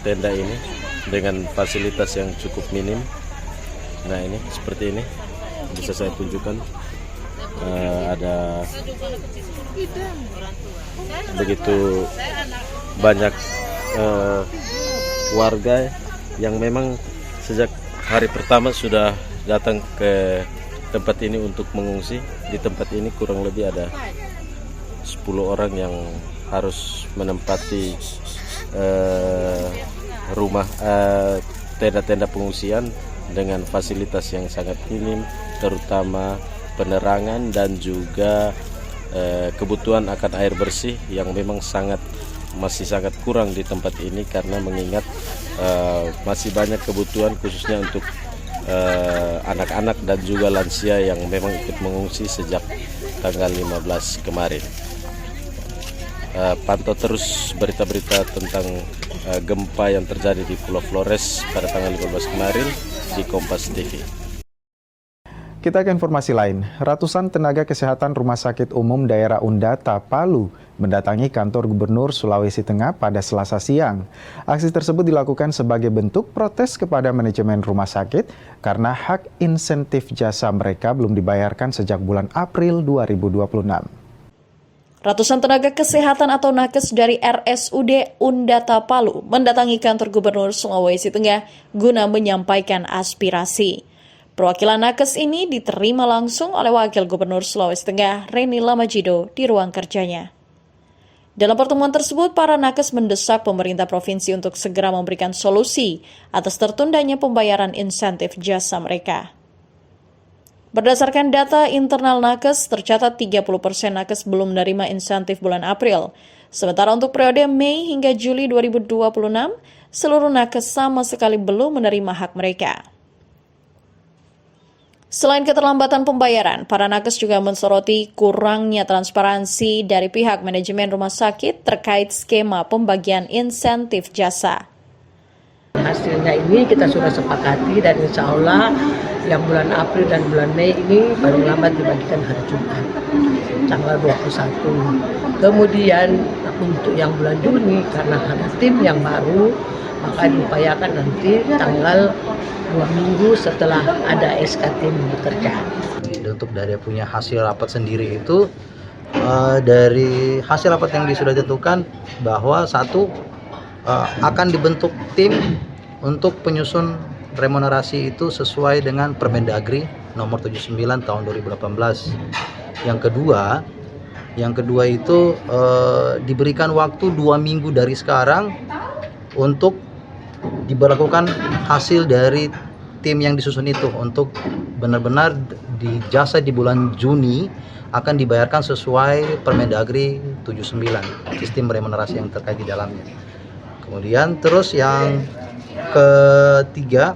Speaker 7: tenda ini dengan fasilitas yang cukup minim. Nah, ini seperti ini bisa saya tunjukkan. Ada begitu banyak warga yang memang sejak hari pertama sudah datang ke tempat ini untuk mengungsi. Di tempat ini kurang lebih ada 10 orang yang harus menempati rumah tenda-tenda pengungsian dengan fasilitas yang sangat minim, terutama penerangan dan juga kebutuhan akan air bersih yang memang masih sangat kurang di tempat ini, karena mengingat masih banyak kebutuhan khususnya untuk anak-anak dan juga lansia yang memang ikut mengungsi sejak tanggal 15 kemarin. Pantau terus berita-berita tentang gempa yang terjadi di Pulau Flores pada tanggal 15 kemarin di Kompas TV.
Speaker 1: Kita ke informasi lain. Ratusan tenaga kesehatan Rumah Sakit Umum Daerah Undata, Palu mendatangi kantor Gubernur Sulawesi Tengah pada Selasa siang. Aksi tersebut dilakukan sebagai bentuk protes kepada manajemen rumah sakit karena hak insentif jasa mereka belum dibayarkan sejak bulan April 2026.
Speaker 9: Ratusan tenaga kesehatan atau nakes dari RSUD Undata Palu mendatangi kantor Gubernur Sulawesi Tengah guna menyampaikan aspirasi. Perwakilan nakes ini diterima langsung oleh Wakil Gubernur Sulawesi Tengah, Reni Lamajido, di ruang kerjanya. Dalam pertemuan tersebut, para nakes mendesak pemerintah provinsi untuk segera memberikan solusi atas tertundanya pembayaran insentif jasa mereka. Berdasarkan data internal nakes, tercatat 30% nakes belum menerima insentif bulan April. Sementara untuk periode Mei hingga Juli 2026, seluruh nakes sama sekali belum menerima hak mereka. Selain keterlambatan pembayaran, para nakes juga mensoroti kurangnya transparansi dari pihak manajemen rumah sakit terkait skema pembagian insentif jasa.
Speaker 11: Hasilnya ini kita sudah sepakati dan insya Allah yang bulan April dan bulan Mei ini paling lambat dibagikan hari Jumat, tanggal 21. Kemudian untuk yang bulan Juni karena ada tim yang baru, maka diupayakan nanti tanggal 2 minggu setelah ada SK tim bekerja.
Speaker 12: Untuk dari punya hasil rapat sendiri itu
Speaker 2: dari hasil rapat yang sudah ditentukan bahwa satu akan dibentuk tim untuk penyusun remunerasi itu sesuai dengan Permendagri nomor 79 tahun 2018. Yang kedua itu diberikan waktu 2 minggu dari sekarang untuk diberlakukan hasil dari tim yang disusun itu untuk benar-benar dijasa di bulan Juni akan dibayarkan sesuai Permendagri 79 sistem remunerasi yang terkait di dalamnya. Kemudian terus yang ketiga,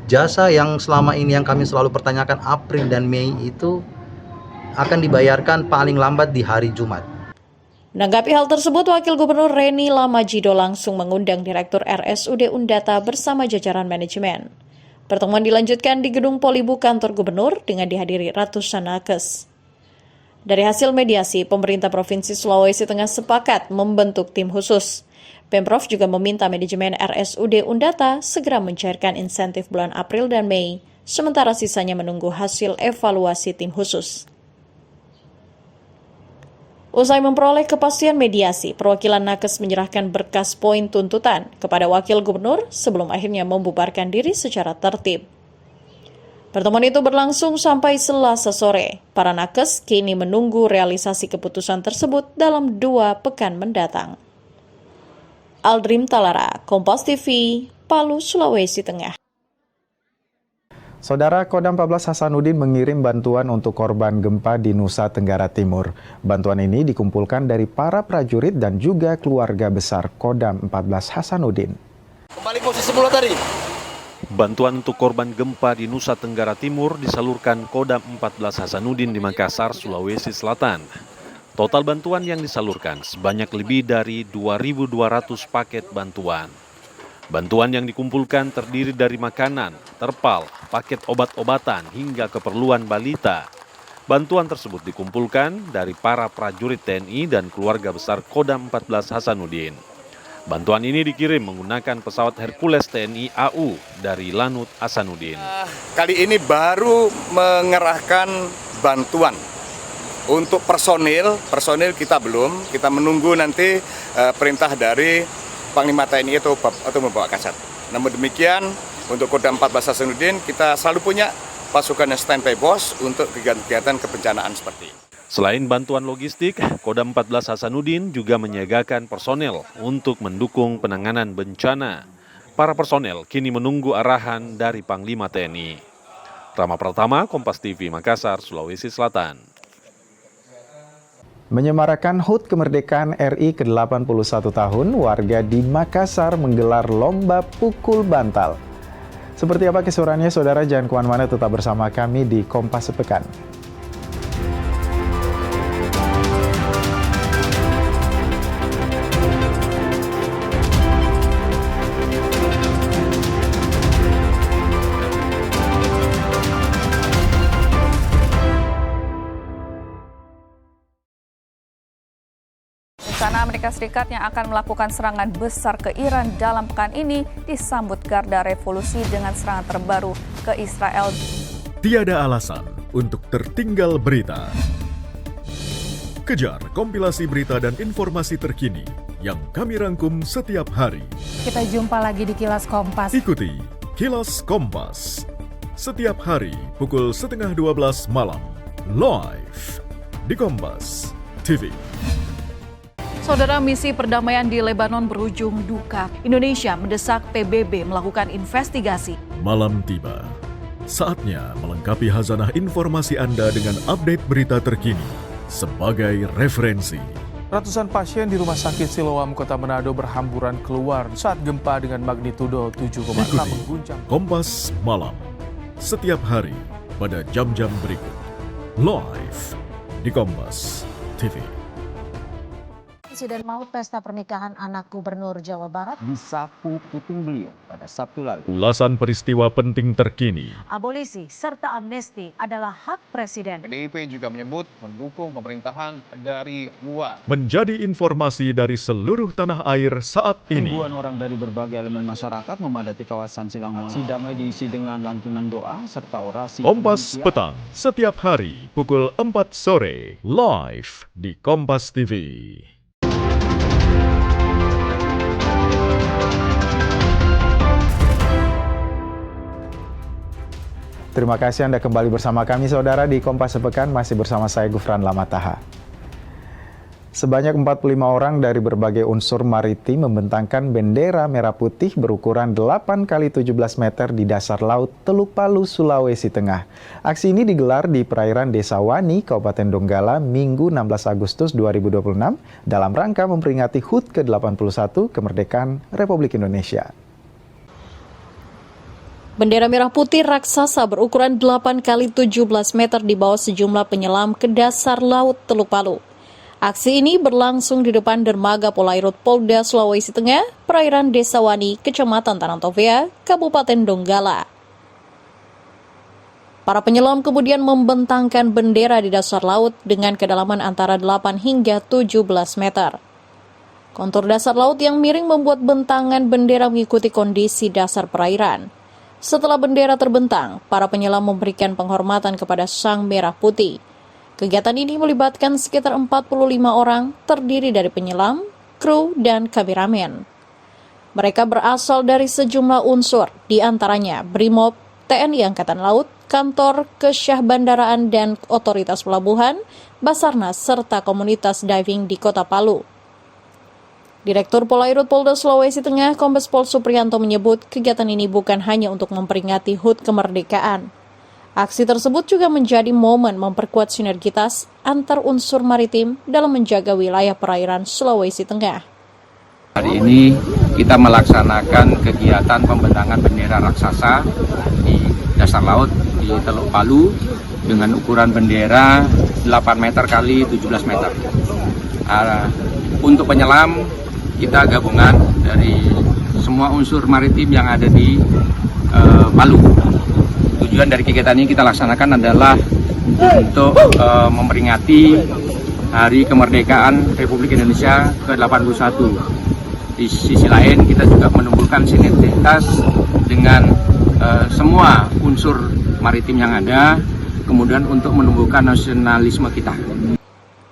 Speaker 2: jasa yang selama ini yang kami selalu pertanyakan April dan Mei itu akan dibayarkan paling lambat di hari Jumat.
Speaker 9: Menanggapi hal tersebut, Wakil Gubernur Reni Lamajido langsung mengundang Direktur RSUD Undata bersama jajaran manajemen. Pertemuan dilanjutkan di Gedung Polibu Kantor Gubernur dengan dihadiri ratusan nakes. Dari hasil mediasi, pemerintah Provinsi Sulawesi Tengah sepakat membentuk tim khusus. Pemprov juga meminta manajemen RSUD Undata segera mencairkan insentif bulan April dan Mei, sementara sisanya menunggu hasil evaluasi tim khusus. Usai memperoleh kepastian mediasi, perwakilan nakes menyerahkan berkas poin tuntutan kepada Wakil Gubernur sebelum akhirnya membubarkan diri secara tertib. Pertemuan itu berlangsung sampai Selasa sore. Para nakes kini menunggu realisasi keputusan tersebut dalam 2 pekan mendatang. Aldrim Talara, Kompas TV, Palu, Sulawesi Tengah.
Speaker 1: Saudara, Kodam 14 Hasanuddin mengirim bantuan untuk korban gempa di Nusa Tenggara Timur. Bantuan ini dikumpulkan dari para prajurit dan juga keluarga besar Kodam 14 Hasanuddin.
Speaker 8: Kembali posisi semula tadi.
Speaker 12: Bantuan untuk korban gempa di Nusa Tenggara Timur disalurkan Kodam 14 Hasanuddin di Makassar, Sulawesi Selatan. Total bantuan yang disalurkan sebanyak lebih dari 2.200 paket bantuan. Bantuan yang dikumpulkan terdiri dari makanan, terpal, paket obat-obatan hingga keperluan balita. Bantuan tersebut dikumpulkan dari para prajurit TNI dan keluarga besar Kodam 14 Hasanuddin. Bantuan ini dikirim menggunakan pesawat Hercules TNI AU dari Lanut Hasanuddin.
Speaker 8: Kali ini baru mengerahkan bantuan. Untuk personil kita belum, kita menunggu nanti perintah dari Panglima TNI atau membawa kasat. Namun demikian, untuk Kodam 14 Hasanuddin kita selalu punya pasukan yang standby bos untuk kegiatan kebencanaan seperti ini.
Speaker 12: Selain bantuan logistik, Kodam 14 Hasanuddin juga menyiagakan personel untuk mendukung penanganan bencana. Para personel kini menunggu arahan dari Panglima TNI. Rama Pratama, Kompas TV, Makassar, Sulawesi Selatan.
Speaker 1: Menyemarakan HUT kemerdekaan RI ke-81 tahun, warga di Makassar menggelar lomba pukul bantal. Seperti apa keseruannya, saudara? Jangan kemana-mana, tetap bersama kami di Kompas Sepekan.
Speaker 13: Rencana Amerika Serikat yang akan melakukan serangan besar ke Iran dalam pekan ini disambut Garda Revolusi dengan serangan terbaru ke Israel.
Speaker 10: Tiada alasan untuk tertinggal berita. Kejar kompilasi berita dan informasi terkini yang kami rangkum setiap hari.
Speaker 14: Kita jumpa lagi di Kilas Kompas.
Speaker 10: Ikuti Kilas Kompas setiap hari pukul 11:30 malam live di Kompas TV.
Speaker 13: Saudara, misi perdamaian di Lebanon berujung duka. Indonesia mendesak PBB melakukan investigasi.
Speaker 10: Malam tiba. Saatnya melengkapi khazanah informasi Anda dengan update berita terkini sebagai referensi.
Speaker 26: Ratusan pasien di Rumah Sakit Siloam, Kota Manado berhamburan keluar saat gempa dengan magnitudo 7,6 mengguncang.
Speaker 10: Kompas Malam setiap hari pada jam-jam berikut. Live di Kompas TV.
Speaker 14: Presiden mau pesta pernikahan anak Gubernur Jawa Barat
Speaker 15: disapu puting beliung pada Sabtu lalu.
Speaker 10: Ulasan peristiwa penting terkini.
Speaker 14: Abolisi serta amnesti adalah hak Presiden.
Speaker 22: PDIP juga menyebut mendukung pemerintahan dari luar.
Speaker 10: Menjadi informasi dari seluruh tanah air saat ini.
Speaker 15: Ribuan orang dari berbagai elemen masyarakat memadati kawasan Silang Monas. Sidang diisi dengan lantunan doa serta orasi.
Speaker 10: Kompas Petang, setiap hari pukul 4 sore, live di Kompas TV.
Speaker 1: Terima kasih Anda kembali bersama kami saudara di Kompas Sepekan, masih bersama saya Gufran Lamataha. Sebanyak 45 orang dari berbagai unsur maritim membentangkan bendera merah putih berukuran 8 x 17 meter di dasar laut Teluk Palu, Sulawesi Tengah. Aksi ini digelar di perairan Desa Wani, Kabupaten Donggala, Minggu 16 Agustus 2026 dalam rangka memperingati HUT ke-81 kemerdekaan Republik Indonesia.
Speaker 9: Bendera merah putih raksasa berukuran 8 x 17 meter dibawa sejumlah penyelam ke dasar laut Teluk Palu. Aksi ini berlangsung di depan dermaga Polairut Polda Sulawesi Tengah, perairan Desa Wani, Kecamatan Tanantovea, Kabupaten Donggala. Para penyelam kemudian membentangkan bendera di dasar laut dengan kedalaman antara 8 hingga 17 meter. Kontur dasar laut yang miring membuat bentangan bendera mengikuti kondisi dasar perairan. Setelah bendera terbentang, para penyelam memberikan penghormatan kepada Sang Merah Putih. Kegiatan ini melibatkan sekitar 45 orang, terdiri dari penyelam, kru, dan kameramen. Mereka berasal dari sejumlah unsur, di antaranya Brimob, TNI Angkatan Laut, Kantor Kesyah Bandaraan dan Otoritas Pelabuhan, Basarnas, serta komunitas diving di Kota Palu. Direktur Polairut Polda Sulawesi Tengah, Kombes Pol Supriyanto menyebut kegiatan ini bukan hanya untuk memperingati HUT kemerdekaan. Aksi tersebut juga menjadi momen memperkuat sinergitas antar unsur maritim dalam menjaga wilayah perairan Sulawesi Tengah.
Speaker 17: Hari ini kita melaksanakan kegiatan pembentangan bendera raksasa di dasar laut di Teluk Palu dengan ukuran bendera 8 meter kali 17 meter. Untuk penyelam, kita gabungan dari semua unsur maritim yang ada di Palu. Tujuan dari kegiatan ini kita laksanakan adalah untuk memperingati Hari Kemerdekaan Republik Indonesia ke-81. Di sisi lain kita juga menumbuhkan sinergitas dengan semua unsur maritim yang ada, kemudian untuk menumbuhkan nasionalisme kita.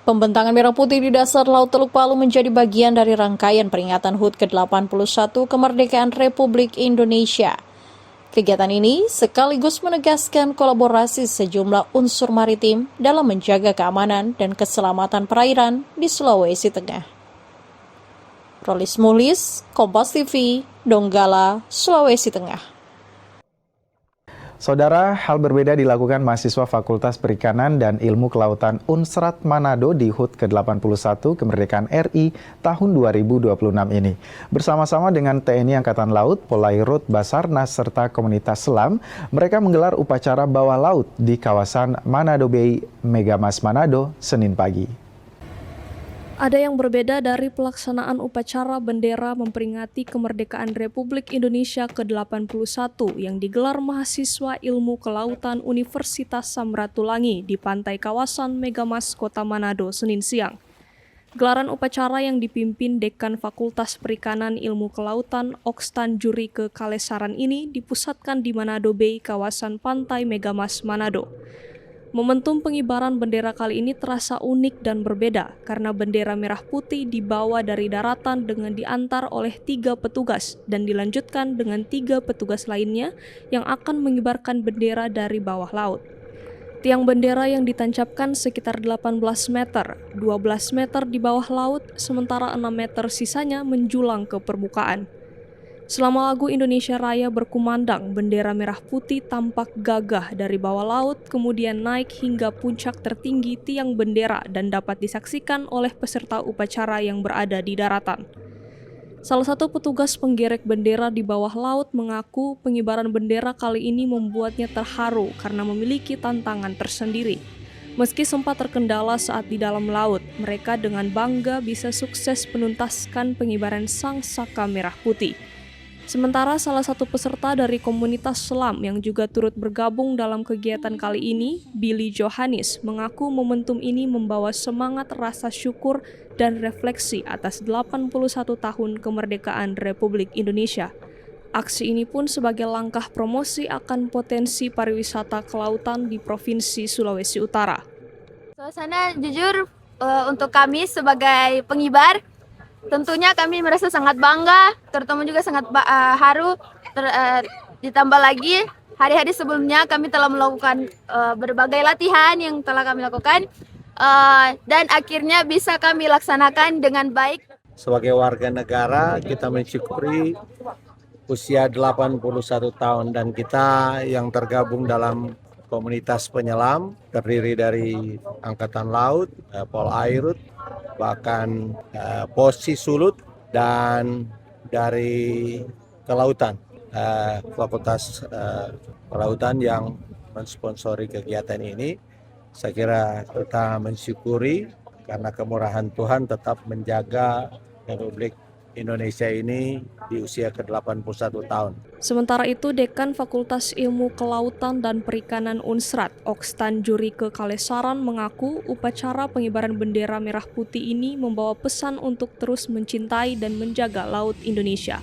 Speaker 9: Pembentangan merah putih di dasar laut Teluk Palu menjadi bagian dari rangkaian peringatan HUT ke-81 kemerdekaan Republik Indonesia. Kegiatan ini sekaligus menegaskan kolaborasi sejumlah unsur maritim dalam menjaga keamanan dan keselamatan perairan di Sulawesi Tengah. Rolis Mulis, Kompas TV, Donggala, Sulawesi Tengah.
Speaker 1: Saudara, hal berbeda dilakukan mahasiswa Fakultas Perikanan dan Ilmu Kelautan Unsrat Manado di HUT ke-81 kemerdekaan RI tahun 2026 ini. Bersama-sama dengan TNI Angkatan Laut, Polairut, Basarnas, serta komunitas selam, mereka menggelar upacara bawah laut di kawasan Manado Bay, Megamas Manado, Senin pagi.
Speaker 18: Ada yang berbeda dari pelaksanaan upacara bendera memperingati kemerdekaan Republik Indonesia ke-81 yang digelar mahasiswa Ilmu Kelautan Universitas Samratulangi di pantai kawasan Megamas, Kota Manado, Senin siang. Gelaran upacara yang dipimpin Dekan Fakultas Perikanan Ilmu Kelautan Okstan Jurike Kalesaran ini dipusatkan di Manado Bay, kawasan pantai Megamas, Manado. Momentum pengibaran bendera kali ini terasa unik dan berbeda karena bendera merah putih dibawa dari daratan dengan diantar oleh 3 petugas dan dilanjutkan dengan 3 petugas lainnya yang akan mengibarkan bendera dari bawah laut. Tiang bendera yang ditancapkan sekitar 18 meter, 12 meter di bawah laut, sementara 6 meter sisanya menjulang ke permukaan. Selama lagu Indonesia Raya berkumandang, bendera merah putih tampak gagah dari bawah laut, kemudian naik hingga puncak tertinggi tiang bendera dan dapat disaksikan oleh peserta upacara yang berada di daratan. Salah satu petugas penggerek bendera di bawah laut mengaku pengibaran bendera kali ini membuatnya terharu karena memiliki tantangan tersendiri. Meski sempat terkendala saat di dalam laut, mereka dengan bangga bisa sukses menuntaskan pengibaran sang saka merah putih. Sementara salah satu peserta dari komunitas selam yang juga turut bergabung dalam kegiatan kali ini, Billy Johannes, mengaku momentum ini membawa semangat rasa syukur dan refleksi atas 81 tahun kemerdekaan Republik Indonesia. Aksi ini pun sebagai langkah promosi akan potensi pariwisata kelautan di Provinsi Sulawesi Utara.
Speaker 16: Suasana jujur untuk kami sebagai pengibar, tentunya kami merasa sangat bangga, terutama juga sangat haru. Ditambah lagi hari-hari sebelumnya kami telah melakukan berbagai latihan yang telah kami lakukan dan akhirnya bisa kami laksanakan dengan baik.
Speaker 19: Sebagai warga negara kita mensyukuri usia 81 tahun dan kita yang tergabung dalam komunitas penyelam terdiri dari Angkatan Laut, Polairut, bahkan Posi Sulut dan dari Kelautan, Fakultas Kelautan yang mensponsori kegiatan ini. Saya kira kita mensyukuri karena kemurahan Tuhan tetap menjaga Republik Indonesia ini di usia ke-81 tahun.
Speaker 18: Sementara itu, Dekan Fakultas Ilmu Kelautan dan Perikanan Unsrat, Okstan Jurike Kalesaran mengaku upacara pengibaran bendera merah putih ini membawa pesan untuk terus mencintai dan menjaga laut Indonesia.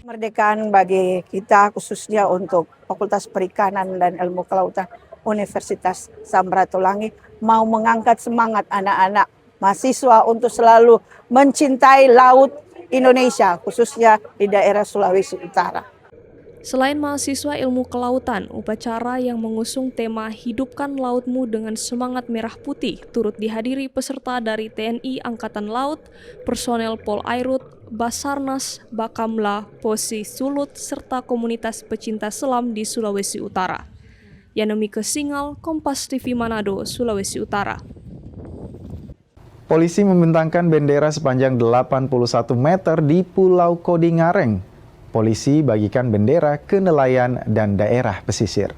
Speaker 20: Kemerdekaan bagi kita khususnya untuk Fakultas Perikanan dan Ilmu Kelautan Universitas Samratulangi mau mengangkat semangat anak-anak mahasiswa untuk selalu mencintai laut Indonesia, khususnya di daerah Sulawesi Utara.
Speaker 18: Selain mahasiswa ilmu kelautan, upacara yang mengusung tema Hidupkan Lautmu dengan Semangat Merah Putih turut dihadiri peserta dari TNI Angkatan Laut, personel Polairut, Basarnas, Bakamla, Posi Sulut, serta komunitas pecinta selam di Sulawesi Utara. Yanomike Singal, Kompas TV Manado, Sulawesi Utara.
Speaker 1: Polisi membentangkan bendera sepanjang 81 meter di Pulau Kodingareng. Polisi bagikan bendera ke nelayan dan daerah pesisir.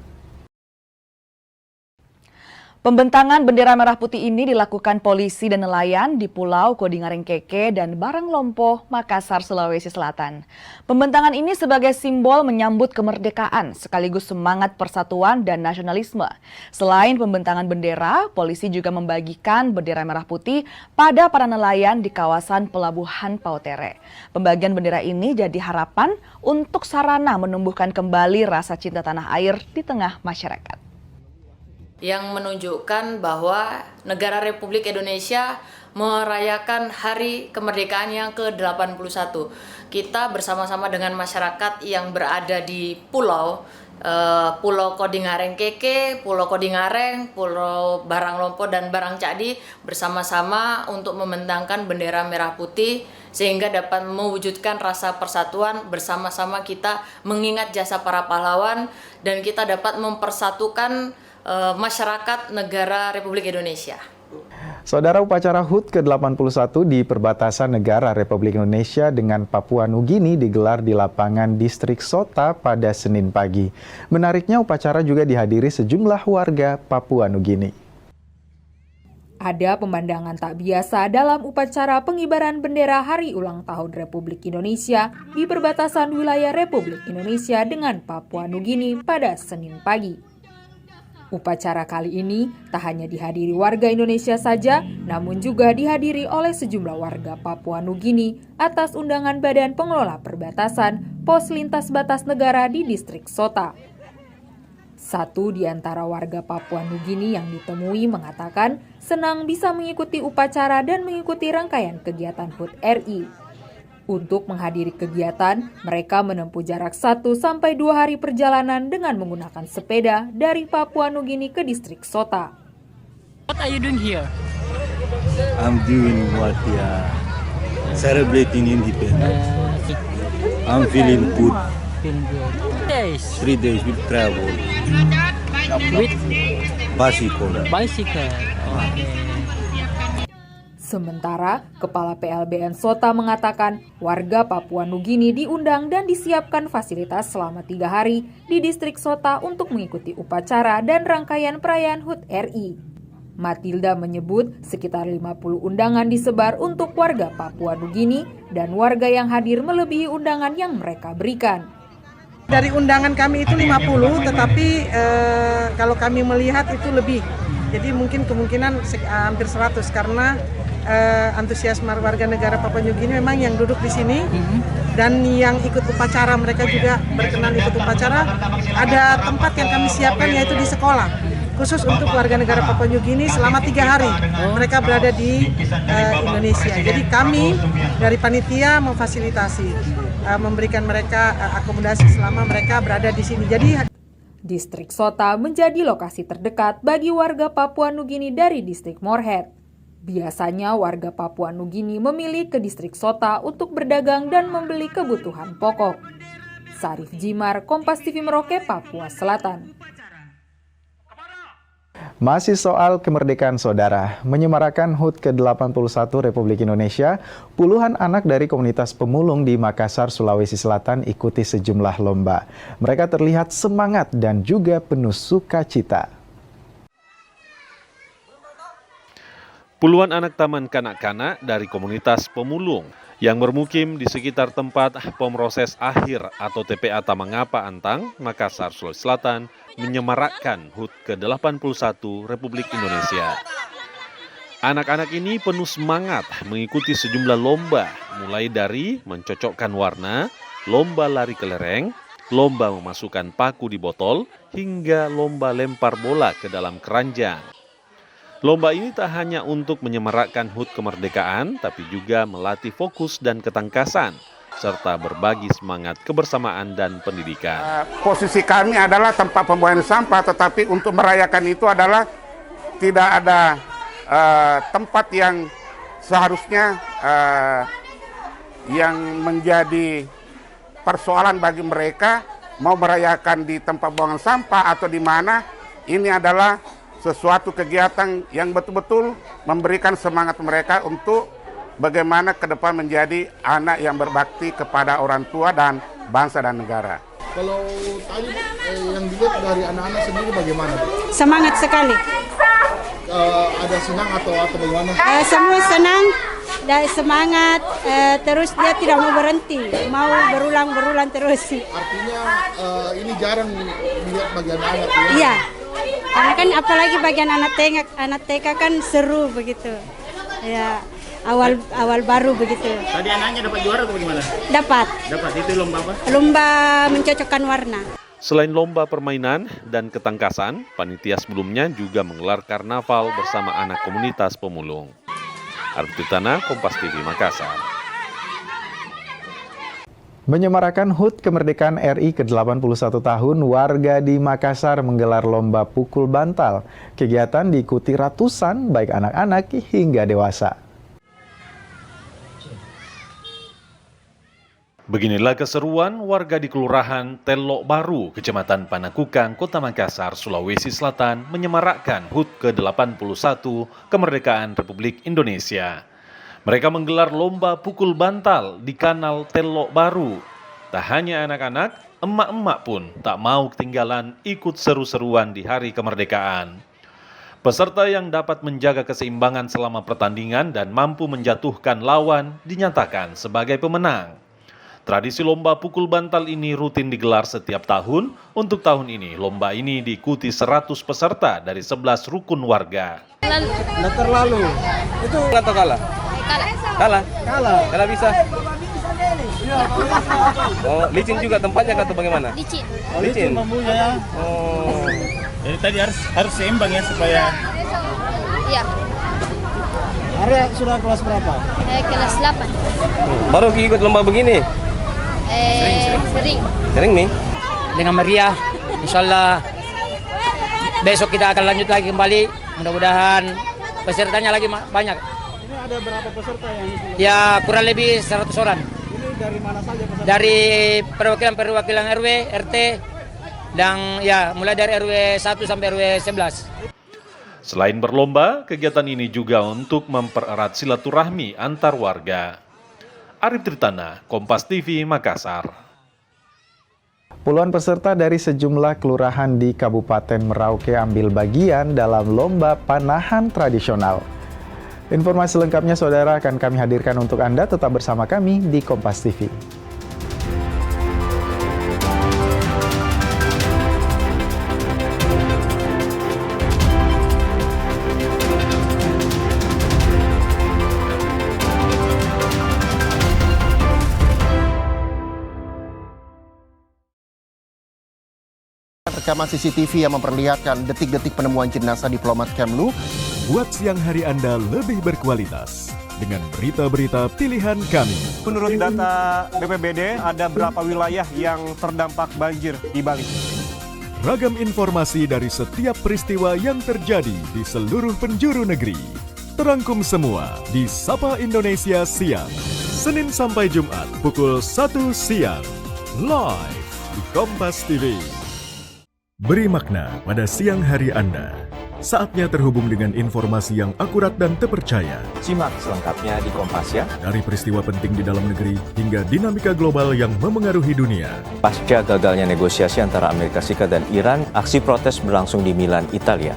Speaker 21: Pembentangan bendera merah putih ini dilakukan polisi dan nelayan di Pulau Kodingareng Keke dan Baranglompo, Makassar, Sulawesi Selatan. Pembentangan ini sebagai simbol menyambut kemerdekaan sekaligus semangat persatuan dan nasionalisme. Selain pembentangan bendera, polisi juga membagikan bendera merah putih pada para nelayan di kawasan Pelabuhan Pautere. Pembagian bendera ini jadi harapan untuk sarana menumbuhkan kembali rasa cinta tanah air di tengah masyarakat.
Speaker 23: Yang menunjukkan bahwa negara Republik Indonesia merayakan hari kemerdekaan yang ke-81. Kita bersama-sama dengan masyarakat yang berada di Pulau Kodingareng Keke, Pulau Kodingareng, Pulau Baranglompo dan Barangcadi bersama-sama untuk membentangkan bendera merah putih sehingga dapat mewujudkan rasa persatuan. Bersama-sama kita mengingat jasa para pahlawan dan kita dapat mempersatukan masyarakat negara Republik Indonesia.
Speaker 1: Saudara, upacara HUT ke-81 di perbatasan negara Republik Indonesia dengan Papua Nugini digelar di lapangan Distrik Sota pada Senin pagi. Menariknya, upacara juga dihadiri sejumlah warga Papua Nugini.
Speaker 25: Ada pemandangan tak biasa dalam upacara pengibaran bendera Hari Ulang Tahun Republik Indonesia di perbatasan wilayah Republik Indonesia dengan Papua Nugini pada Senin pagi. Upacara kali ini tak hanya dihadiri warga Indonesia saja, namun juga dihadiri oleh sejumlah warga Papua Nugini atas undangan Badan Pengelola Perbatasan Pos Lintas Batas Negara di Distrik Sota. Satu di antara warga Papua Nugini yang ditemui mengatakan senang bisa mengikuti upacara dan mengikuti rangkaian kegiatan HUT RI. Untuk menghadiri kegiatan, mereka menempuh jarak 1-2 hari perjalanan dengan menggunakan sepeda dari Papua Nugini ke Distrik Sota.
Speaker 27: What are you doing here?
Speaker 28: I'm doing what celebrating independence. I'm feeling good. 3 days will travel.
Speaker 27: With
Speaker 28: Bicycle.
Speaker 27: bicycle. Okay.
Speaker 25: Sementara, Kepala PLBN Sota mengatakan warga Papua Nugini diundang dan disiapkan fasilitas selama 3 hari di Distrik Sota untuk mengikuti upacara dan rangkaian perayaan HUT RI. Matilda menyebut sekitar 50 undangan disebar untuk warga Papua Nugini dan warga yang hadir melebihi undangan yang mereka berikan.
Speaker 2: Dari undangan kami itu 50, tetapi kalau kami melihat itu lebih. Jadi mungkin kemungkinan hampir 100 karena antusiasme warga negara Papua Nugini memang yang duduk di sini dan yang ikut upacara, mereka juga berkenan ikut upacara. Ada tempat yang kami siapkan yaitu di sekolah. Khusus untuk warga negara Papua Nugini selama 3 hari mereka berada di Indonesia. Jadi kami dari panitia memfasilitasi, memberikan mereka akomodasi selama mereka berada di sini. Jadi
Speaker 25: Distrik Sota menjadi lokasi terdekat bagi warga Papua Nugini dari distrik Morehead. Biasanya warga Papua Nugini memilih ke distrik Sota untuk berdagang dan membeli kebutuhan pokok. Sarif Jimar, Kompas TV Merauke, Papua Selatan.
Speaker 1: Masih soal kemerdekaan saudara, menyemarakan HUT ke-81 Republik Indonesia, puluhan anak dari komunitas pemulung di Makassar, Sulawesi Selatan ikuti sejumlah lomba. Mereka terlihat semangat dan juga penuh sukacita.
Speaker 12: Puluhan anak taman kanak-kanak dari komunitas pemulung yang bermukim di sekitar tempat pemroses akhir atau TPA Tamangapa Antang, Makassar, Sulawesi Selatan, menyemarakkan HUT ke-81 Republik Indonesia. Anak-anak ini penuh semangat mengikuti sejumlah lomba, mulai dari mencocokkan warna, lomba lari kelereng, lomba memasukkan paku di botol, hingga lomba lempar bola ke dalam keranjang. Lomba ini tak hanya untuk menyemarakkan HUT kemerdekaan, tapi juga melatih fokus dan ketangkasan, serta berbagi semangat kebersamaan dan pendidikan.
Speaker 3: Posisi kami adalah tempat pembuangan sampah, tetapi untuk merayakan itu adalah tidak ada tempat yang seharusnya yang menjadi persoalan bagi mereka mau merayakan di tempat pembuangan sampah atau di mana. Ini adalah sesuatu kegiatan yang betul-betul memberikan semangat mereka untuk bagaimana ke depan menjadi anak yang berbakti kepada orang tua dan bangsa dan negara.
Speaker 4: Kalau tadi yang dilihat dari anak-anak sendiri bagaimana?
Speaker 5: Semangat sekali.
Speaker 4: Ada senang atau bagaimana?
Speaker 5: Semua senang dan semangat, terus dia tidak mau berhenti, mau berulang terus.
Speaker 4: Artinya ini jarang dilihat bagi anak-anak.
Speaker 5: Iya, karena kan apalagi bagian anak TK kan seru begitu. Ya. Awal baru begitu.
Speaker 4: Tadi anaknya dapat juara atau bagaimana?
Speaker 5: Dapat.
Speaker 4: Itu lomba apa?
Speaker 5: Lomba mencocokkan warna.
Speaker 12: Selain lomba permainan dan ketangkasan, panitia sebelumnya juga menggelar karnaval bersama anak komunitas pemulung. Arif Tutana, Kompas TV, Makassar.
Speaker 1: Menyemarakan HUT kemerdekaan RI ke-81 tahun, warga di Makassar menggelar lomba pukul bantal. Kegiatan diikuti ratusan baik anak-anak hingga dewasa.
Speaker 12: Beginilah keseruan warga di Kelurahan Telok Baru, Kecamatan Panakukang, Kota Makassar, Sulawesi Selatan menyemarakkan HUT ke-81 kemerdekaan Republik Indonesia. Mereka menggelar lomba pukul bantal di Kanal Telok Baru. Tak hanya anak-anak, emak-emak pun tak mau ketinggalan ikut seru-seruan di hari kemerdekaan. Peserta yang dapat menjaga keseimbangan selama pertandingan dan mampu menjatuhkan lawan dinyatakan sebagai pemenang. Tradisi lomba pukul bantal ini rutin digelar setiap tahun. Untuk tahun ini, lomba ini diikuti 100 peserta dari 11 rukun warga.
Speaker 4: Terlalu. Itu atau kalah? Kalah bisa. Oh, licin juga tempatnya atau bagaimana?
Speaker 5: Licin.
Speaker 4: Oh, licin bambunya ya. Oh. Jadi tadi harus seimbang ya supaya.
Speaker 5: Iya.
Speaker 4: Arya sudah kelas berapa?
Speaker 5: Kelas 8.
Speaker 4: Baru ikut lomba begini?
Speaker 5: Sering
Speaker 4: nih?
Speaker 6: Dengan meriah, insyaallah besok kita akan lanjut lagi kembali. Mudah-mudahan pesertanya lagi banyak.
Speaker 4: Ini ada berapa peserta yang ikut?
Speaker 6: Ya kurang lebih 100 orang.
Speaker 4: Ini dari mana saja peserta?
Speaker 6: Dari perwakilan RW, RT, dan ya mulai dari RW 1 sampai RW 11.
Speaker 12: Selain berlomba, kegiatan ini juga untuk mempererat silaturahmi antar warga. Arif Tritana, Kompas TV, Makassar.
Speaker 1: Puluhan peserta dari sejumlah kelurahan di Kabupaten Merauke ambil bagian dalam lomba panahan tradisional. Informasi lengkapnya saudara akan kami hadirkan untuk Anda, tetap bersama kami di Kompas TV.
Speaker 7: Rekaman CCTV yang memperlihatkan detik-detik penemuan jenazah diplomat Kemlu.
Speaker 10: Buat siang hari Anda lebih berkualitas dengan berita-berita pilihan kami.
Speaker 8: Menurut data BPBD, ada berapa wilayah yang terdampak banjir di Bali?
Speaker 10: Ragam informasi dari setiap peristiwa yang terjadi di seluruh penjuru negeri. Terangkum semua di Sapa Indonesia Siang. Senin sampai Jumat pukul 1 siang. Live di Kompas TV. Beri makna pada siang hari Anda. Saatnya terhubung dengan informasi yang akurat dan terpercaya.
Speaker 11: Simak selengkapnya di Kompas ya.
Speaker 10: Dari peristiwa penting di dalam negeri hingga dinamika global yang memengaruhi dunia.
Speaker 11: Pasca gagalnya negosiasi antara Amerika Serikat dan Iran, aksi protes berlangsung di Milan, Italia.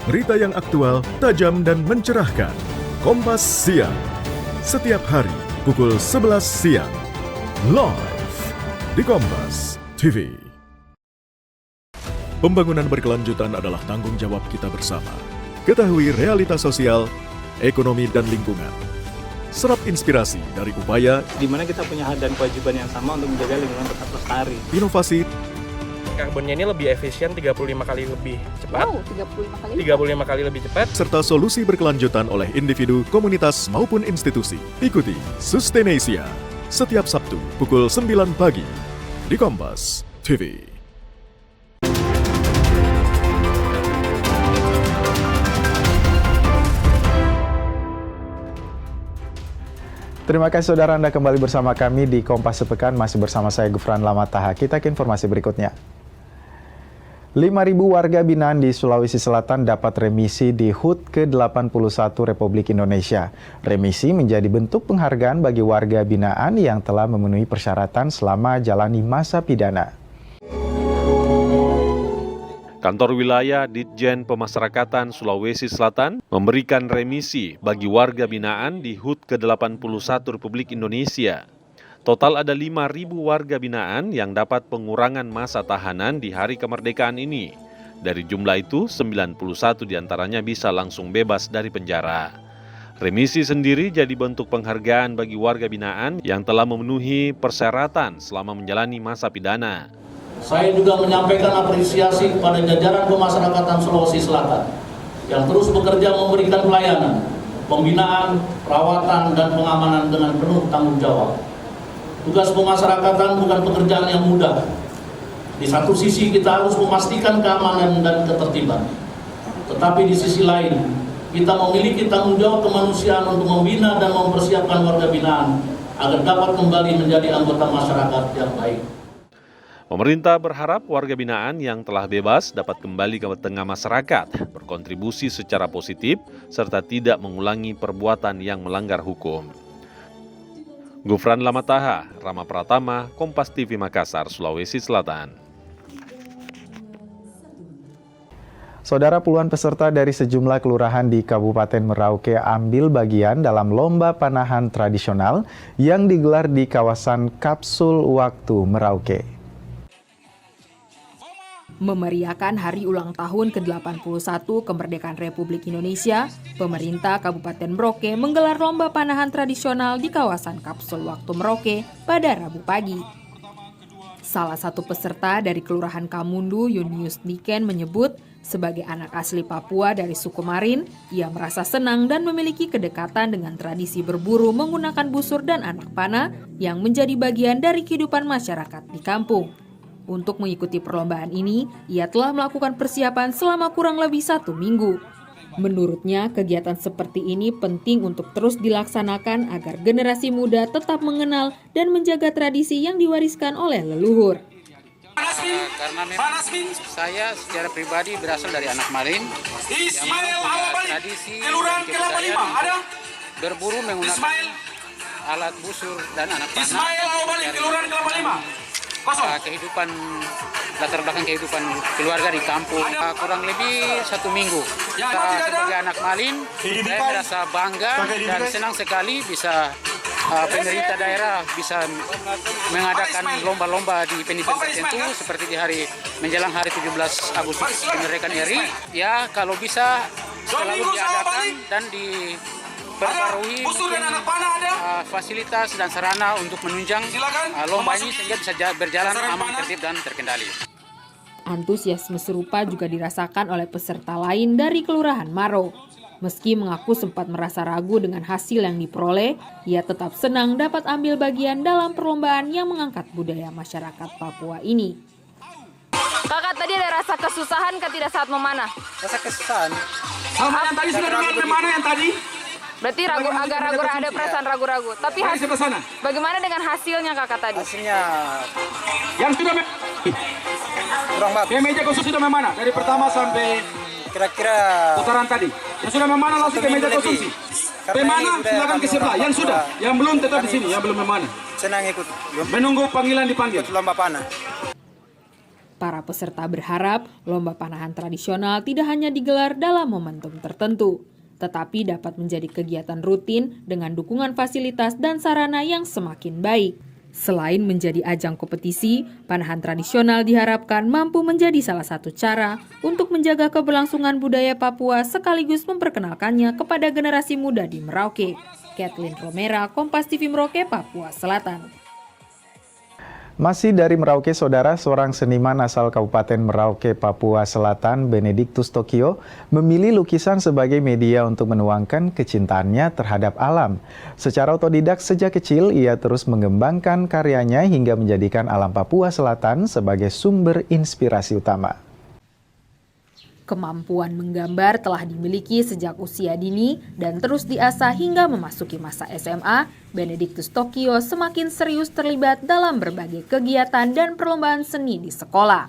Speaker 10: Berita yang aktual, tajam dan mencerahkan. Kompas Siang. Setiap hari pukul 11 siang. Live di Kompas TV. Pembangunan berkelanjutan adalah tanggung jawab kita bersama. Ketahui realitas sosial, ekonomi, dan lingkungan. Serap inspirasi dari upaya
Speaker 13: di mana kita punya hak dan kewajiban yang sama untuk menjaga lingkungan tetap lestari.
Speaker 10: Inovasi.
Speaker 13: Karbonnya ini lebih efisien 35 kali lebih cepat.
Speaker 10: 35 kali lebih cepat. Serta solusi berkelanjutan oleh individu, komunitas, maupun institusi. Ikuti Sustainasia setiap Sabtu pukul 9 pagi di Kompas TV.
Speaker 1: Terima kasih saudara, Anda kembali bersama kami di Kompas Sepekan, masih bersama saya Gufran Lamataha. Kita ke informasi berikutnya. 5.000 warga binaan di Sulawesi Selatan dapat remisi di HUT ke-81 Republik Indonesia. Remisi menjadi bentuk penghargaan bagi warga binaan yang telah memenuhi persyaratan selama jalani masa pidana.
Speaker 12: Kantor Wilayah Ditjen Pemasyarakatan Sulawesi Selatan memberikan remisi bagi warga binaan di HUT ke-81 Republik Indonesia. Total ada 5.000 warga binaan yang dapat pengurangan masa tahanan di hari kemerdekaan ini. Dari jumlah itu, 91 diantaranya bisa langsung bebas dari penjara. Remisi sendiri jadi bentuk penghargaan bagi warga binaan yang telah memenuhi persyaratan selama menjalani masa pidana.
Speaker 14: Saya juga menyampaikan apresiasi kepada jajaran pemasyarakatan Sulawesi Selatan yang terus bekerja memberikan pelayanan, pembinaan, perawatan, dan pengamanan dengan penuh tanggung jawab. Tugas pemasyarakatan bukan pekerjaan yang mudah. Di satu sisi kita harus memastikan keamanan dan ketertiban. Tetapi di sisi lain, kita memiliki tanggung jawab kemanusiaan untuk membina dan mempersiapkan warga binaan agar dapat kembali menjadi anggota masyarakat yang baik.
Speaker 12: Pemerintah berharap warga binaan yang telah bebas dapat kembali ke tengah masyarakat, berkontribusi secara positif, serta tidak mengulangi perbuatan yang melanggar hukum. Gufran Lamataha, Rama Pratama, Kompas TV Makassar, Sulawesi Selatan.
Speaker 1: Saudara, puluhan peserta dari sejumlah kelurahan di Kabupaten Merauke ambil bagian dalam lomba panahan tradisional yang digelar di kawasan Kapsul Waktu Merauke.
Speaker 25: Memeriahkan hari ulang tahun ke-81 kemerdekaan Republik Indonesia, pemerintah Kabupaten Merauke menggelar lomba panahan tradisional di kawasan Kapsul Waktu Merauke pada Rabu pagi. Salah satu peserta dari Kelurahan Kamundu, Yunius Diken, menyebut sebagai anak asli Papua dari suku Marin, ia merasa senang dan memiliki kedekatan dengan tradisi berburu menggunakan busur dan anak panah yang menjadi bagian dari kehidupan masyarakat di kampung. Untuk mengikuti perlombaan ini, ia telah melakukan persiapan selama kurang lebih 1 minggu. Menurutnya, kegiatan seperti ini penting untuk terus dilaksanakan agar generasi muda tetap mengenal dan menjaga tradisi yang diwariskan oleh leluhur.
Speaker 22: Karena memang saya secara pribadi berasal dari anak Marin yang punya tradisi dan kepercayaan berburu menggunakan alat busur dan anak panah. kehidupan, latar belakang kehidupan keluarga di kampung. Kurang lebih 1 minggu. Sebagai anak Malin, saya merasa bangga dan senang sekali bisa pemerintah daerah bisa mengadakan lomba-lomba di event-event tertentu seperti di hari menjelang hari 17 Agustus kemerdekaan RI. Ya, kalau bisa selalu diadakan dan diperbarui fasilitas dan sarana untuk menunjang lomba ini sehingga bisa berjalan aman, tertib dan terkendali.
Speaker 25: Antusiasme serupa juga dirasakan oleh peserta lain dari Kelurahan Maro. Meski mengaku sempat merasa ragu dengan hasil yang diperoleh, ia tetap senang dapat ambil bagian dalam perlombaan yang mengangkat budaya masyarakat Papua ini.
Speaker 9: Kakak, tadi ada rasa kesusahan tidak saat memanah?
Speaker 15: Rasa kesusahan.
Speaker 9: Sama yang
Speaker 15: tadi sudah dengar memanah yang tadi?
Speaker 9: Berarti agak ragu, ada perasaan ragu-ragu. Tapi bagaimana dengan hasilnya kakak tadi?
Speaker 15: Hasilnya yang sudah kurang bagus. Meja khusus sudah memanah dari pertama sampai kira-kira putaran tadi. Yang sudah memanah langsung ke meja konsumsi. Memanah silakan ke sebelah. Yang sudah, yang belum tetap di sini, yang belum memanah. Senang ikut. Menunggu panggilan dipanggil. Lomba panah.
Speaker 25: Para peserta berharap lomba panahan tradisional tidak hanya digelar dalam momentum tertentu, tetapi dapat menjadi kegiatan rutin dengan dukungan fasilitas dan sarana yang semakin baik. Selain menjadi ajang kompetisi, panahan tradisional diharapkan mampu menjadi salah satu cara untuk menjaga keberlangsungan budaya Papua sekaligus memperkenalkannya kepada generasi muda di Merauke. Kathleen Romera, Kompas TV Merauke, Papua Selatan.
Speaker 1: Masih dari Merauke, saudara, seorang seniman asal Kabupaten Merauke, Papua Selatan, Benedictus Tokyo, memilih lukisan sebagai media untuk menuangkan kecintaannya terhadap alam. Secara otodidak sejak kecil, ia terus mengembangkan karyanya hingga menjadikan alam Papua Selatan sebagai sumber inspirasi utama.
Speaker 25: Kemampuan menggambar telah dimiliki sejak usia dini dan terus diasah hingga memasuki masa SMA. Benedictus Tokyo semakin serius terlibat dalam berbagai kegiatan dan perlombaan seni di sekolah.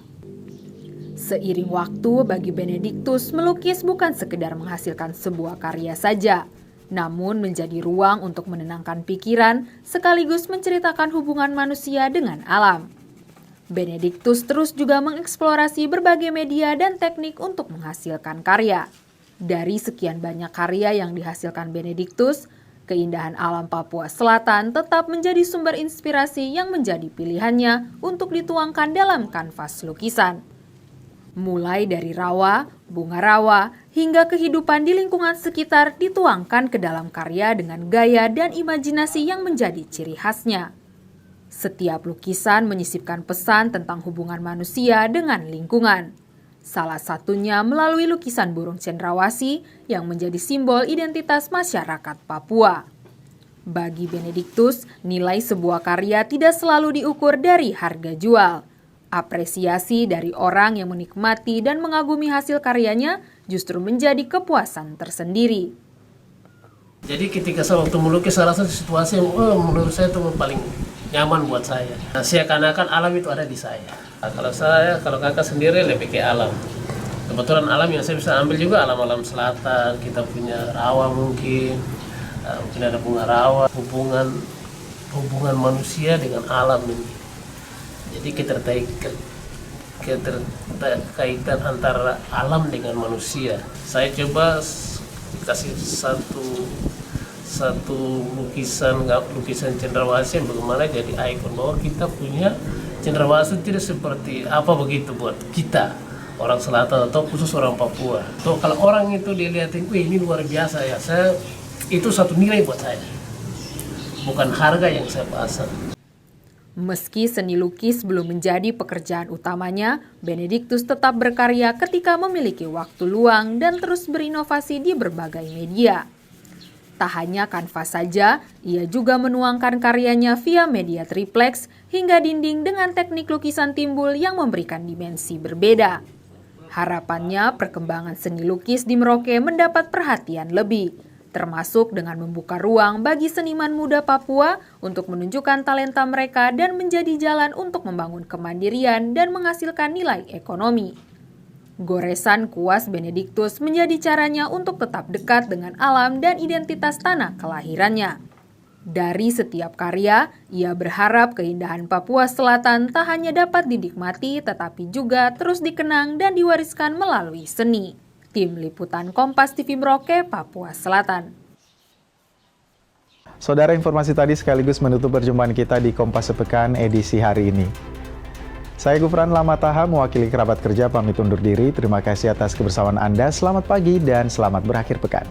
Speaker 25: Seiring waktu, bagi Benedictus, melukis bukan sekedar menghasilkan sebuah karya saja, namun menjadi ruang untuk menenangkan pikiran sekaligus menceritakan hubungan manusia dengan alam. Benedictus terus juga mengeksplorasi berbagai media dan teknik untuk menghasilkan karya. Dari sekian banyak karya yang dihasilkan Benedictus, keindahan alam Papua Selatan tetap menjadi sumber inspirasi yang menjadi pilihannya untuk dituangkan dalam kanvas lukisan. Mulai dari rawa, bunga rawa, hingga kehidupan di lingkungan sekitar dituangkan ke dalam karya dengan gaya dan imajinasi yang menjadi ciri khasnya. Setiap lukisan menyisipkan pesan tentang hubungan manusia dengan lingkungan. Salah satunya melalui lukisan burung cendrawasih yang menjadi simbol identitas masyarakat Papua. Bagi Benedictus, nilai sebuah karya tidak selalu diukur dari harga jual. Apresiasi dari orang yang menikmati dan mengagumi hasil karyanya justru menjadi kepuasan tersendiri.
Speaker 16: Jadi ketika saya waktu melukis, salah satu situasi yang menurut saya itu paling nyaman buat saya. Seakan-akan alam itu ada di saya. Kalau kakak sendiri lebih ke alam. Kebetulan alam yang saya bisa ambil juga alam-alam selatan. Kita punya rawa mungkin ada bunga rawa. Hubungan manusia dengan alam ini. Jadi keterkaitan antara alam dengan manusia. Saya coba kasih satu lukisan cendrawasih yang bagaimana jadi ikon bahwa kita punya cendrawasih tidak seperti apa begitu buat kita orang selatan atau khusus orang Papua. Tuh kalau orang itu dilihatin, ini luar biasa ya. Itu satu nilai buat saya. Bukan harga yang saya pasang.
Speaker 25: Meski seni lukis belum menjadi pekerjaan utamanya, Benedictus tetap berkarya ketika memiliki waktu luang dan terus berinovasi di berbagai media. Tak hanya kanvas saja, ia juga menuangkan karyanya via media triplex hingga dinding dengan teknik lukisan timbul yang memberikan dimensi berbeda. Harapannya perkembangan seni lukis di Merauke mendapat perhatian lebih, termasuk dengan membuka ruang bagi seniman muda Papua untuk menunjukkan talenta mereka dan menjadi jalan untuk membangun kemandirian dan menghasilkan nilai ekonomi. Goresan kuas Benedictus menjadi caranya untuk tetap dekat dengan alam dan identitas tanah kelahirannya. Dari setiap karya, ia berharap keindahan Papua Selatan tak hanya dapat dinikmati, tetapi juga terus dikenang dan diwariskan melalui seni. Tim Liputan Kompas TV Merauke, Papua Selatan.
Speaker 1: Saudara, informasi tadi sekaligus menutup perjumpaan kita di Kompas Sepekan edisi hari ini. Saya Gufran Lamataha, mewakili kerabat kerja, pamit undur diri. Terima kasih atas kebersamaan Anda, selamat pagi dan selamat berakhir pekan.